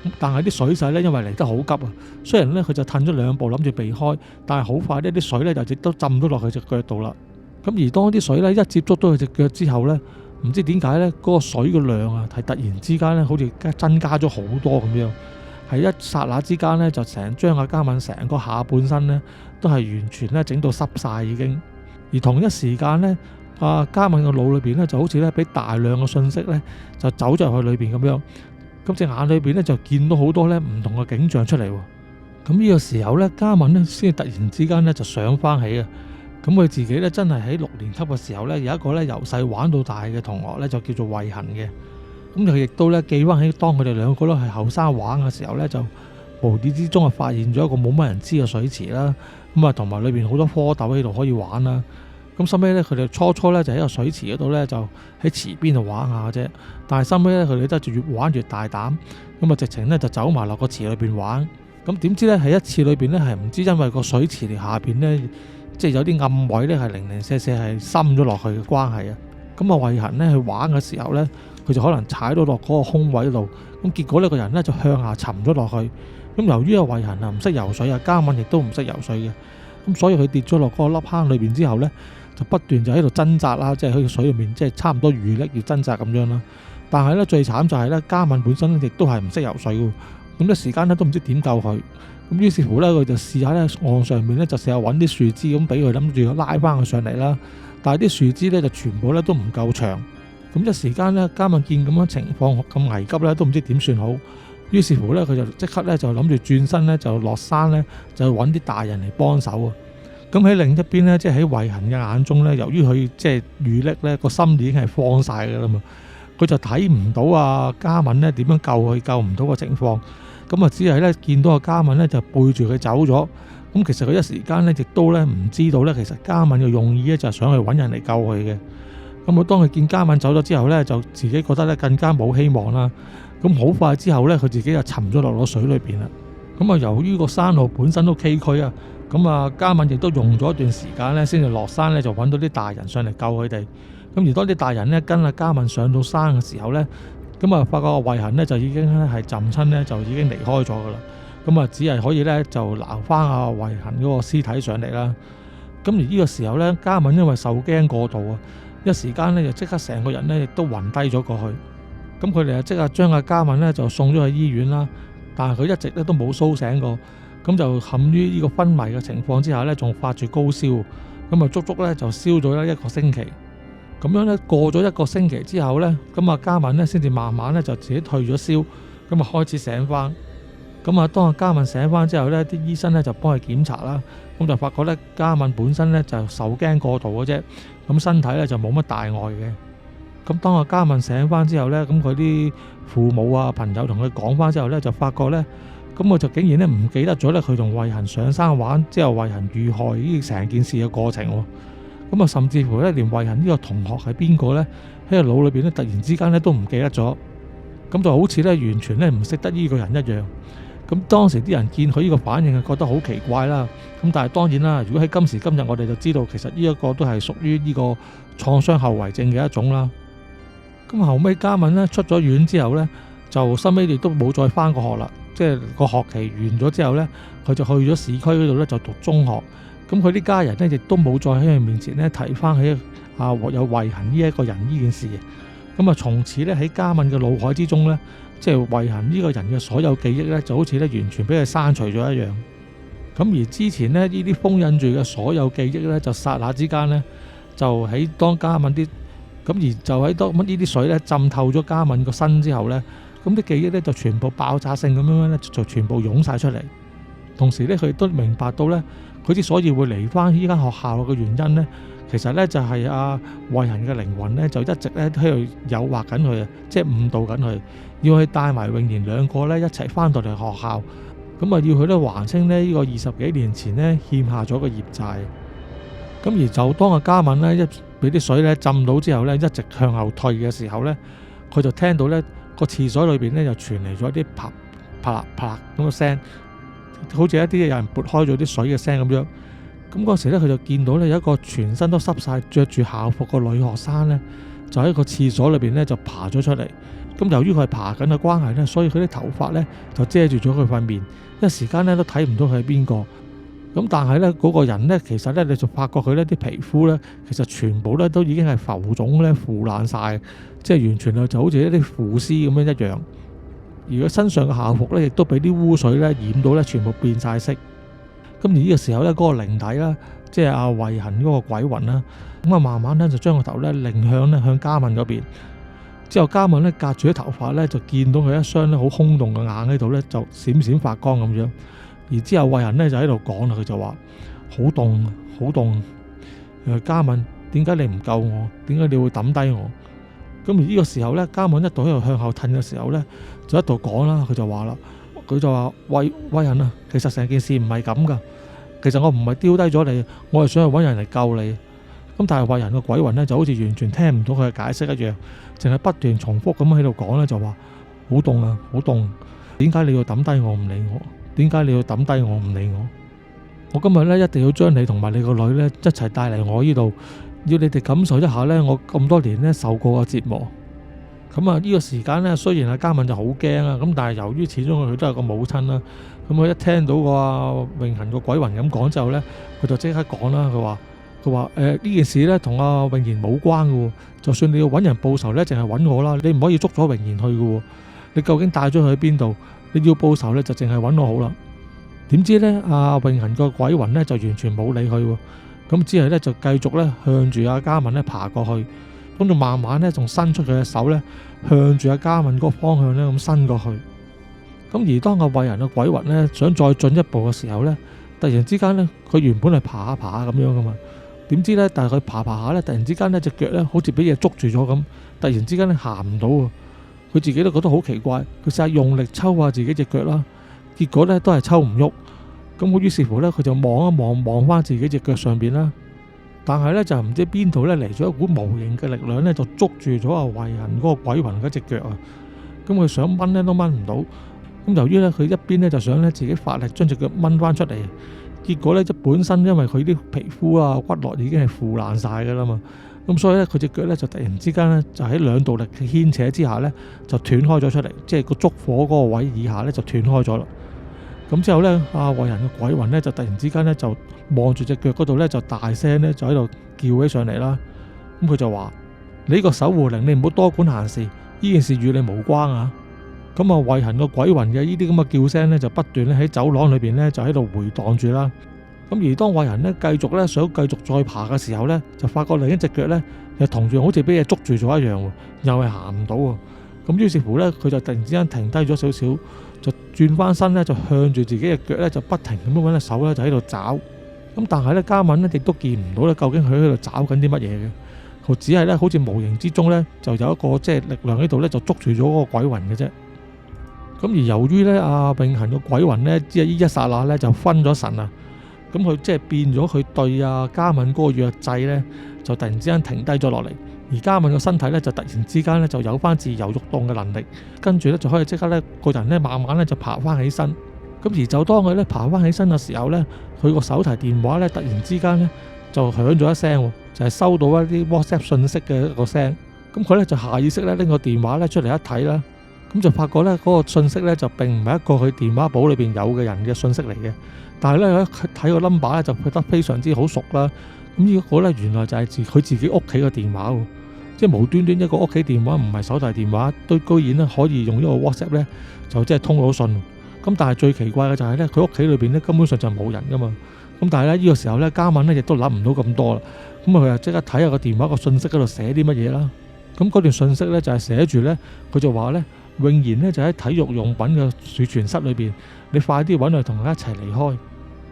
咁但係啲水勢咧因為嚟得好急啊，雖然咧佢就褪咗2步諗住避開，但係好快呢啲水咧就亦都浸咗落佢隻腳度啦。咁而當啲水咧一接觸到佢隻腳之後咧，唔知點解咧嗰個水嘅量啊係突然之間咧好似增加咗好多咁樣，係一剎那之間咧就成將阿嘉敏成個下半身咧都係完全咧整到濕晒已經。而同一時間咧，阿嘉敏嘅腦裏邊咧就好似咧俾大量嘅信息咧就走咗入去裏邊咁樣，咁隻眼裏邊咧就見到好多咧唔同嘅景象出嚟。咁呢個時候咧，嘉敏咧先突然之間咧就想翻起啊！咁佢自己咧真係喺6年級嘅時候咧，有一個咧由細玩到大嘅同學咧，就叫做慧恒嘅。咁佢亦都咧記翻起當佢哋兩個都係後生玩嘅時候咧，就無意之中啊發現咗一個冇乜人知嘅水池啦。咁啊，同埋裏邊好多蝌蚪喺度可以玩啦。咁收尾咧，佢哋初咧就喺個水池嗰度咧，就喺池邊度玩下啫。但係收尾咧，佢哋都越玩越大膽，咁啊直情咧就走埋落個池裏邊玩。咁點知咧喺一次裏邊咧係唔知因為個水池下邊咧，即係有啲暗位咧係零零舍舍係滲咗落去嘅關係啊。咁啊慧恒咧去玩嘅時候咧，佢就可能踩到落嗰個空位度，咁結果呢個人咧就向下沉咗落去。咁由於阿慧恒啊唔識游水啊，嘉敏亦都唔識游水嘅，咁所以佢跌咗落嗰個凹坑裏邊之後咧，就不斷就喺度掙扎啦，即係喺個水入面即係差唔多餘力要掙扎咁樣啦。但係咧最慘就係咧，嘉敏本身亦都係唔識游水嘅，咁一時間咧都唔知點救佢。咁於是乎咧，佢就試下咧岸上面咧就試下揾啲樹枝咁俾佢諗住拉翻佢上嚟啦。但係啲樹枝咧就全部咧都唔夠長。咁一時間咧，嘉敏見咁樣情況咁危急咧，都唔知點算好。於是乎咧，佢就即刻咧就諗住轉身咧就落山咧，就揾啲大人嚟幫手啊。咁喺另一邊咧，即係喺慧恒嘅眼中咧，由於佢即係餘力咧個心已經係慌晒㗎啦嘛，佢就睇唔到啊嘉敏咧點樣救佢，救唔到個情況。咁啊，只係咧見到阿嘉敏咧就背住佢走咗。咁其實佢一時間咧亦都咧唔知道咧，其實嘉敏嘅用意咧就係想去揾人嚟救佢嘅。咁啊，當佢見嘉敏走咗之後咧，就自己覺得咧更加冇希望啦。咁好快之後咧，佢自己就沉咗落水裏邊啦。咁啊，由於個山路本身都崎嶇啊，咁啊嘉敏亦都用咗一段時間咧，先至落山咧就揾到啲大人上嚟救佢哋。咁而當啲大人咧跟阿嘉敏上到山嘅時候咧，咁啊發覺阿慧恒咧就已經咧係浸親咧，就已經離開咗噶啦。咁啊只係可以咧就撈翻阿慧恒嗰個屍體上嚟啦。咁而呢個時候咧，嘉敏因為受驚過度啊，一時間咧就即刻成個人咧亦都暈低咗過去。咁佢哋就即刻將阿嘉敏咧就送咗去醫院啦，但係佢一直咧都冇甦醒過，咁就陷於呢個昏迷嘅情況之下咧，仲發住高燒，咁啊足足咧就燒咗1個星期。咁樣咧過咗1個星期之後咧，咁啊嘉敏咧先至慢慢咧就自己退咗燒，咁啊開始醒翻。咁啊當阿嘉敏醒翻之後咧，啲醫生咧就幫佢檢查啦，咁就發覺咧嘉敏本身咧就受驚過度嘅啫，咁身體咧就冇乜大礙嘅。咁當阿嘉敏醒翻之後咧，咁佢啲父母啊朋友同佢講翻之後咧，就發覺咧咁我就竟然咧唔記得咗咧佢同慧嫻上山玩之後慧嫻遇害呢成件事嘅過程喎。咁啊，甚至乎咧連慧嫻呢個同學係邊個咧喺個腦裏邊咧突然之間咧都唔記得咗，咁就好似咧完全咧唔識得呢個人一樣。咁當時啲人見佢呢個反應係覺得好奇怪啦。咁但係當然啦，如果喺今時今日我哋就知道其實呢一個都係屬於呢個創傷後遺症嘅一種啦。咁後尾嘉敏咧出咗院之後咧，就收尾亦都冇再返過學啦。即係個學期完咗之後咧，佢就去咗市區嗰度咧就讀中學。咁佢啲家人咧亦都冇再喺佢面前咧提翻起有慧嫻呢一個人呢件事。咁啊，從此咧喺嘉敏嘅腦海之中咧，即係慧嫻呢個人嘅所有記憶咧，就好似咧完全俾佢刪除咗一樣。咁而之前咧呢啲封印住嘅所有記憶咧，就剎那之間咧，就喺當嘉敏啲咁而就喺當呢啲水咧浸透咗嘉敏個身之後咧，咁啲記憶咧就全部爆炸性咁樣咧就全部湧晒出嚟。同時咧佢亦都明白到咧，佢之所以會嚟翻呢間學校嘅原因咧，其實咧就係慧嫻嘅靈魂咧就一直咧喺度誘惑緊佢啊，即係誤導緊佢，要去帶埋泳賢兩個咧一齊翻到嚟學校，咁啊要佢咧還清呢個20幾年前咧欠下咗個業債。咁而就當嘉敏咧一俾啲水咧浸到之後咧，一直向後退嘅時候咧，佢就聽到咧個廁所裏邊咧就傳嚟咗啲啪啪啪咁嘅聲，好似一啲有人撥開咗啲水嘅聲咁樣。咁嗰時咧佢就見到咧有一個全身都濕晒、着住校服個女學生咧，就喺個廁所裏邊咧就爬咗出嚟。咁由於佢係爬緊嘅關係咧，所以佢啲頭髮咧就遮住咗佢塊面，一時間咧都睇唔到佢係邊個。咁但係咧嗰個人咧，其實咧你就發覺佢咧啲皮膚咧，其實全部咧都已經係浮腫咧腐爛晒，即係完全就好似一啲腐屍咁樣一樣。而佢身上嘅校服咧，亦都俾啲污水咧染到咧，全部變晒色。咁而呢個時候咧，嗰個靈體啦，即係慧嫻嗰個鬼魂啦，咁慢慢咧就將個頭咧擰向嘉敏嗰邊。之後嘉敏咧隔住啲頭髮咧，就見到佢一雙咧好空洞嘅眼喺度咧，就閃閃發光咁樣。而之後慧嫻咧就喺度講啦，佢就話好凍，好凍。嘉敏，點解你唔救我？點解你會抌低我？咁而呢個時候咧，嘉敏一度喺度向後褪嘅時候咧，就一度講啦，佢就話啦，佢就話慧嫻啊，其實成件事唔係咁噶。其實我唔係丟低咗你，我係想去揾人嚟救你。咁但係慧嫻個鬼魂咧就好似完全聽唔到佢嘅解釋一樣，淨係不斷重複咁喺度講咧，就話好凍啊，好凍。點解你要抌低我唔理我？點解你要抌低我唔理我？我今日咧一定要將你同埋你個女咧一齊帶嚟我呢度，要你哋感受一下咧我咁多年咧受過嘅折磨。咁啊呢個時間咧，雖然嘉敏就好驚啊，咁但係由於始終佢都係個母親啦，咁佢一聽到個泳賢個鬼魂咁講之後咧，佢就即刻講啦，佢話呢件事咧同泳賢冇關嘅，就算你要揾人報仇咧，淨係揾我啦，你唔可以捉咗泳賢去嘅。你究竟帶咗佢去邊度？你要報仇咧，就淨係揾我好啦。點知咧，泳賢個鬼魂咧就完全冇理佢，咁之後咧就繼續咧向住嘉敏咧爬過去，咁就慢慢咧仲伸出佢嘅手咧向住嘉敏嗰個方向咧咁伸過去。咁而當泳賢嘅鬼魂咧想再進一步嘅時候咧，突然之間咧佢原本係爬下爬下咁樣噶嘛，點知咧但係佢爬爬下咧，突然之間咧隻腳咧好似俾嘢捉住咗咁，突然之間咧行唔到啊！佢自己都覺得好奇怪，佢試下用力抽下自己隻腳啦，結果咧都係抽唔喐。咁於是乎咧，佢就望翻自己隻腳上邊啦，但係咧就唔知邊度咧嚟咗一股無形嘅力量咧，就捉住咗慧嫻嗰個鬼魂嗰隻腳啊！咁佢想掹咧都掹唔到。咁由於咧佢一邊咧就想咧自己發力將隻腳掹翻出嚟，結果咧即本身因為佢啲皮膚啊骨骼已經係腐爛晒噶啦嘛。咁所以咧，佢隻腳咧就突然之間咧，就喺兩道力嘅牽扯之下咧，就斷開咗出嚟，即係個燭火嗰個位以下咧就斷開咗啦。咁之後咧，慧嫻嘅鬼魂咧就突然之間咧就望住隻腳嗰度咧就大聲咧就喺度叫起上嚟啦。咁佢就話：你呢個守護靈，你唔好多管閒事，呢件事與你無關啊！咁慧嫻個鬼魂嘅呢啲咁嘅叫聲咧就不斷咧喺走廊裏邊咧就喺度回蕩住啦。咁而當慧嫻咧繼續咧想繼續再爬嘅時候咧，就發覺另一隻腳咧又同樣好似俾嘢捉住咗一樣，又係行唔到喎。咁於是乎咧，佢就突然之間停低咗少少，就轉翻身咧，就向住自己嘅腳咧，就不停咁樣揾隻手咧，就喺度找。咁但係咧，嘉敏咧亦都見唔到咧，究竟佢喺度找緊啲乜嘢嘅。佢只係咧，好似無形之中咧，就有一個即係力量喺度咧，就捉住咗嗰個鬼魂嘅啫。咁咁而由於咧阿永恆個鬼魂咧，即係呢一剎那咧就分咗神啊，咁佢即係變咗佢對阿嘉敏嗰個藥劑咧，就突然之間停低咗落嚟。而嘉敏個身體咧就突然之間咧就有翻自由喐動嘅能力，跟住咧就可以即刻咧個人咧慢慢咧就爬翻起身。咁而就當佢咧爬翻起身嘅時候咧，佢個手提電話咧突然之間咧就響咗一聲，就係收到一啲 WhatsApp 信息嘅一個聲。咁佢咧就下意識咧拎個電話咧出嚟一睇啦，咁就發覺咧嗰個信息咧就並唔係一個佢電話簿裏邊有嘅人嘅信息嚟嘅，但係咧佢睇個 number 咧就覺得非常之好熟啦。咁呢個咧原來就係佢自己屋企嘅電話喎，即係無端端一個屋企電話唔係手提電話，都居然咧可以用呢個 WhatsApp 咧就即係通到訊。咁但係最奇怪嘅就係咧，佢屋企裏邊咧根本上就冇人噶嘛。咁但係咧呢個時候咧，嘉敏咧亦都諗唔到咁多啦。咁佢就即刻睇下個電話個信息嗰度寫啲乜嘢啦。咁嗰段信息咧就係寫住咧，佢就話咧永賢咧就喺體育用品嘅儲存室裏邊，你快啲揾佢同佢一齊離開。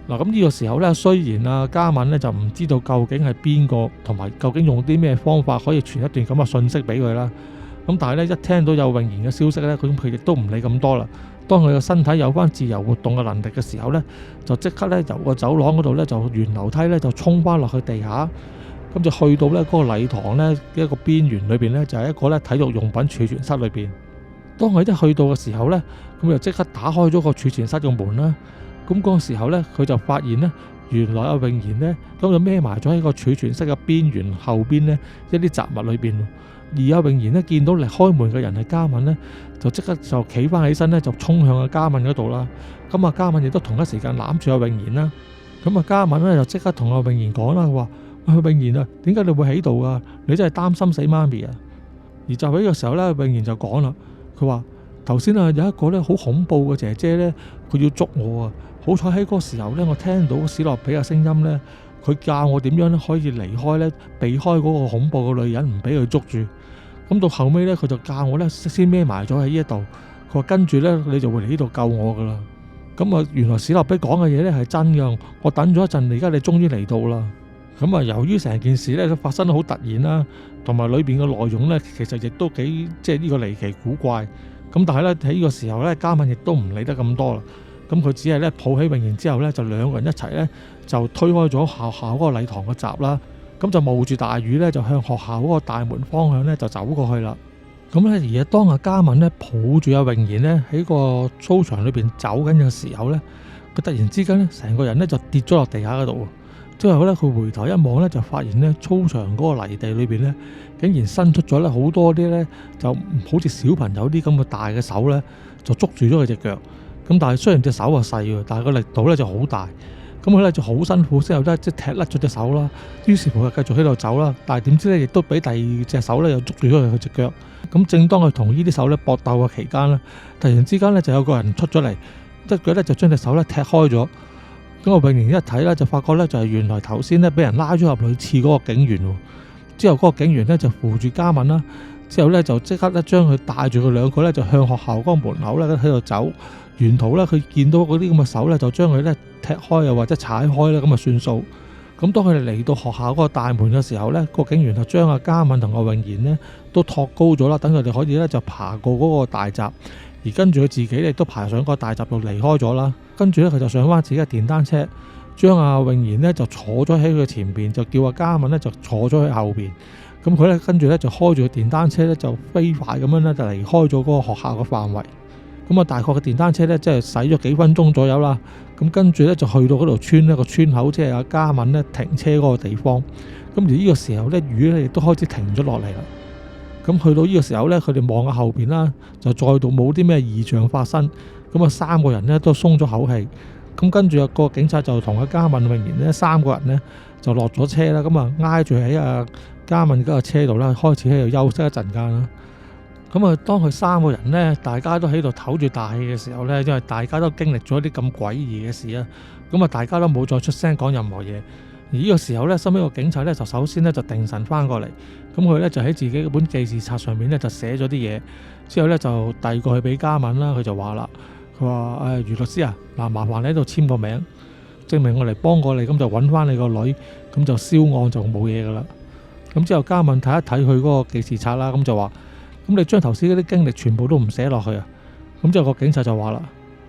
嗱，咁呢個時候咧，雖然阿嘉敏咧就唔知道究竟係邊個，同埋究竟用啲咩方法可以傳一段咁嘅信息俾佢啦。咁但係咧一聽到有永賢嘅消息咧，佢亦都唔理咁多啦。當佢個身體有翻自由活動嘅能力嘅時候咧，就即刻咧由個走廊嗰度咧就沿樓梯咧就衝翻落去地下，咁就去到咧嗰個禮堂咧一個邊緣裏邊咧就係一個咧體育用品儲存室裏邊。當佢一去到嘅時候咧，咁就即刻打開咗個儲存室嘅門啦。咁嗰個時候咧，佢就發現咧，原來阿永賢咧咁就孭埋咗喺個儲存室嘅邊緣後邊咧一啲雜物裏邊。而阿永賢咧見到嚟開門嘅人係嘉敏咧，就即刻就企翻起身咧，就衝向阿嘉敏嗰度啦。咁啊，嘉敏亦都同一時間攬住阿永賢啦。咁啊，嘉敏咧就即刻同阿永賢講啦，佢話：喂，永賢啊，點解你會喺度啊？你真係擔心死媽咪啊！而就喺呢個時候咧，永賢就講啦，佢話：頭先啊有一個咧好恐怖嘅姐姐咧，佢要捉我啊！好彩喺嗰個時候咧，我聽到史諾比嘅聲音咧，佢教我點樣咧可以離開咧，避開嗰個恐怖嘅女人，唔俾佢捉住。咁到後尾咧，佢就教我咧先孭埋咗喺呢一度。佢話跟住咧，你就會嚟呢度救我噶啦。咁啊，原來史諾比講嘅嘢咧係真噶。我等咗一陣，而家你終於嚟到啦。咁啊，由於成件事咧發生得好突然啦，同埋裏邊嘅內容咧，其實亦都幾即係呢個離奇古怪。咁但係咧喺呢個時候咧，嘉敏亦都唔理得咁多啦。咁佢只係咧抱起永賢之後咧，就兩個人一齊咧就推開咗學校嗰個禮堂嘅閘啦。咁就冒住大雨咧，就向學校嗰個大門方向咧就走過去啦。咁咧而當阿嘉敏咧抱住阿永賢咧喺個操場裏邊走緊嘅時候咧，佢突然之間咧成個人咧就跌咗落地下嗰度。之後咧佢回頭一望咧，就發現咧操場嗰個泥地裏邊咧，竟然伸出咗咧好多啲咧就好似小朋友啲咁嘅大嘅手咧，就捉住咗佢隻腳。咁但係雖然隻手係細嘅，但係個力度咧就好大。咁佢咧就好辛苦，之後咧即係踢甩咗隻手啦。於是乎佢繼續喺度走啦。但係點知咧，亦都俾第二隻手咧又捉住咗佢隻腳。咁正當佢同呢啲手咧搏鬥嘅期間咧，突然之間咧就有個人出咗嚟，一腳咧就將隻手咧踢開咗。咁個永賢一睇咧就發覺咧就係原來頭先咧俾人拉咗入女廁嗰個警員。之後嗰個警員咧就扶住嘉敏啦，之後咧就即刻咧將佢帶住佢兩個咧就向學校嗰個門口咧喺度走。沿途咧佢見到嗰啲咁嘅手咧就將佢咧踢開又或者踩開咧，咁啊算數。咁當佢哋嚟到學校嗰個大門嘅時候咧，個警員就將阿嘉敏同阿永賢咧都托高咗啦，等佢哋可以咧就爬過嗰個大閘，而跟住佢自己亦都爬上個大閘度離開咗啦。跟住咧佢就上翻自己嘅電單車，將阿永賢咧就坐咗喺佢前邊，就叫阿嘉敏咧就坐咗喺後邊。咁佢咧跟住咧就開住個電單車咧就飛快咁樣咧就離開咗嗰個學校嘅範圍。咁啊，大概嘅電單車咧，即係使咗幾分鐘左右啦。咁跟住咧就去到嗰條村呢個村口，即係阿嘉敏咧停車嗰個地方。咁而呢個時候咧，雨咧亦都開始停咗落嚟啦。咁去到呢個時候咧，佢哋望下後邊啦，就再度冇啲咩異象發生。咁啊，三個人咧都鬆咗口氣。咁跟住個警察就同阿嘉敏、永賢咧三個人咧就落咗車啦。咁啊，挨住喺阿嘉敏嗰個車度啦，開始喺度休息一陣間啦。咁啊，當佢三個人咧，大家都喺度唞住大氣嘅時候咧，因為大家都經歷咗一啲咁詭異嘅事啊，咁啊，大家都冇再出聲講任何嘢。而呢個時候咧，身邊個警察咧就首先咧就定神翻過嚟，咁佢咧就喺自己本記事冊上面咧就寫咗啲嘢，之後咧就遞過去俾嘉敏啦。佢就話啦，佢話余律師啊，嗱，麻煩你喺度簽個名，證明我嚟幫過你，咁就揾翻你個女，咁就銷案就冇嘢噶啦。咁之後嘉敏睇一睇佢嗰個記事冊啦，咁就話。咁你將頭先嗰啲經歷全部都唔寫落去啊？咁之後個警察就話啦，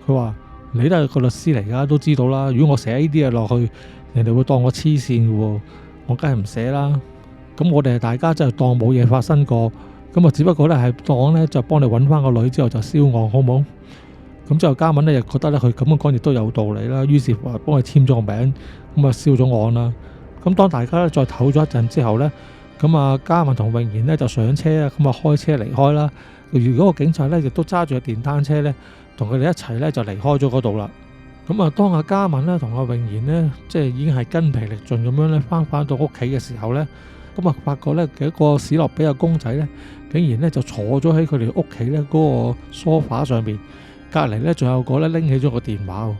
佢話你都係個律師嚟噶，都知道啦。如果我寫呢啲嘢落去，人哋會當我黐線嘅喎，我梗係唔寫啦。咁我哋係大家真係當冇嘢發生過，咁啊只不過咧係當咧就幫你揾翻個女之後就銷案，好冇？咁之後嘉敏咧又覺得咧佢咁樣講亦都有道理啦，於是乎幫佢簽咗個名，咁啊銷咗案啦。咁當大家咧再唞咗一陣之後咧，咁啊嘉敏同穎賢咧就上車啊，咁啊開車離開啦。如果個警察咧亦都揸住個電單車咧，同佢哋一齊咧就離開咗嗰度啦。咁啊，當阿嘉敏咧同阿穎賢咧，即係已經係筋疲力盡咁樣咧，翻到屋企嘅時候咧，咁啊發覺咧一個史諾比嘅公仔咧，竟然咧就坐咗喺佢哋屋企咧嗰個梳化上邊，隔離咧仲有個咧拎起咗個電話。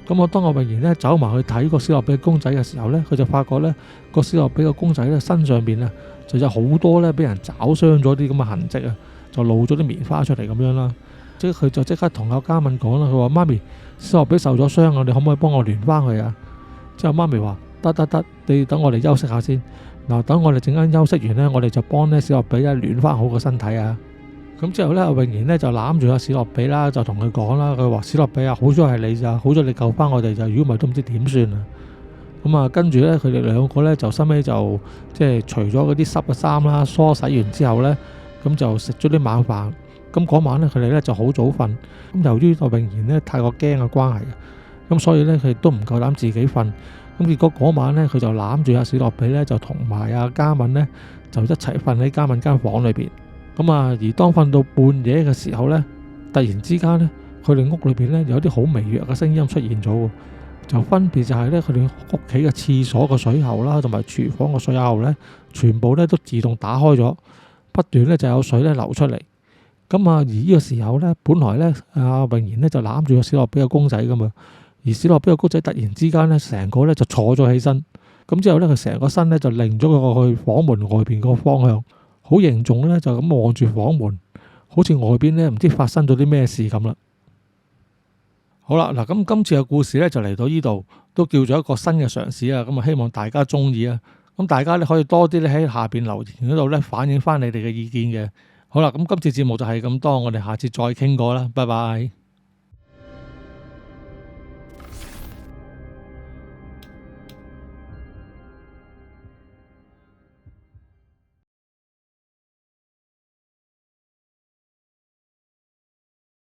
咁我當阿穎賢咧走埋去睇個史諾比嘅公仔嘅時候咧，佢就發覺咧個史諾比嘅公仔咧身上邊啊就有好多咧俾人抓傷咗啲咁嘅痕跡啊，就露咗啲棉花出嚟咁樣啦。即係佢就即刻同阿嘉敏講啦，佢話媽咪，史諾比受咗傷啊，你可唔可以幫我聯翻佢啊？之後媽咪話得，你等我哋休息下先。嗱，等我哋陣間休息完咧，我哋就幫咧史諾比咧聯翻好個身體啊。咁之後咧，阿穎賢咧就攬住阿史諾比啦，就同佢講啦，佢話史諾比啊，好彩係你咋，好彩你救翻我哋咋，如果唔係都唔知點算啊。咁啊，跟住咧，佢哋兩個咧就收尾就即係除咗嗰啲濕嘅衫啦，梳洗完之後咧，咁就食咗啲晚飯。咁嗰晚咧，佢哋咧就好早瞓。咁由於阿穎賢咧太過驚嘅關係，咁所以咧佢亦都唔夠膽自己瞓。咁結果嗰晚咧，佢就攬住阿史諾比咧，就同埋阿嘉敏咧就一齊瞓喺嘉敏間房裏邊。咁啊，而當瞓到半夜嘅時候咧，突然之間咧，佢哋屋裏邊咧有啲好微弱嘅聲音出現咗，就分別就係咧佢哋屋企嘅廁所個水喉啦，同埋廚房個水喉咧，全部咧都自動打開咗，不斷咧就有水咧流出嚟。咁啊，而呢個時候咧，本來咧阿穎賢咧就攬住個史諾比嘅公仔噶嘛，而史諾比嘅公仔突然之間咧，成個咧就坐咗起身，咁之後咧佢成個身咧就擰咗過去房門外邊個方向，好凝重咧就咁望住房門，好似外邊咧唔知發生咗啲咩事咁啦。好啦，嗱，咁今次嘅故事咧就嚟到呢度，都叫做一個新嘅嘗試啊。咁啊，希望大家中意啊。咁大家咧可以多啲咧喺下邊留言嗰度咧反映翻你哋嘅意見嘅。好啦，咁今次節目就係咁多，我哋下次再傾過啦，拜拜。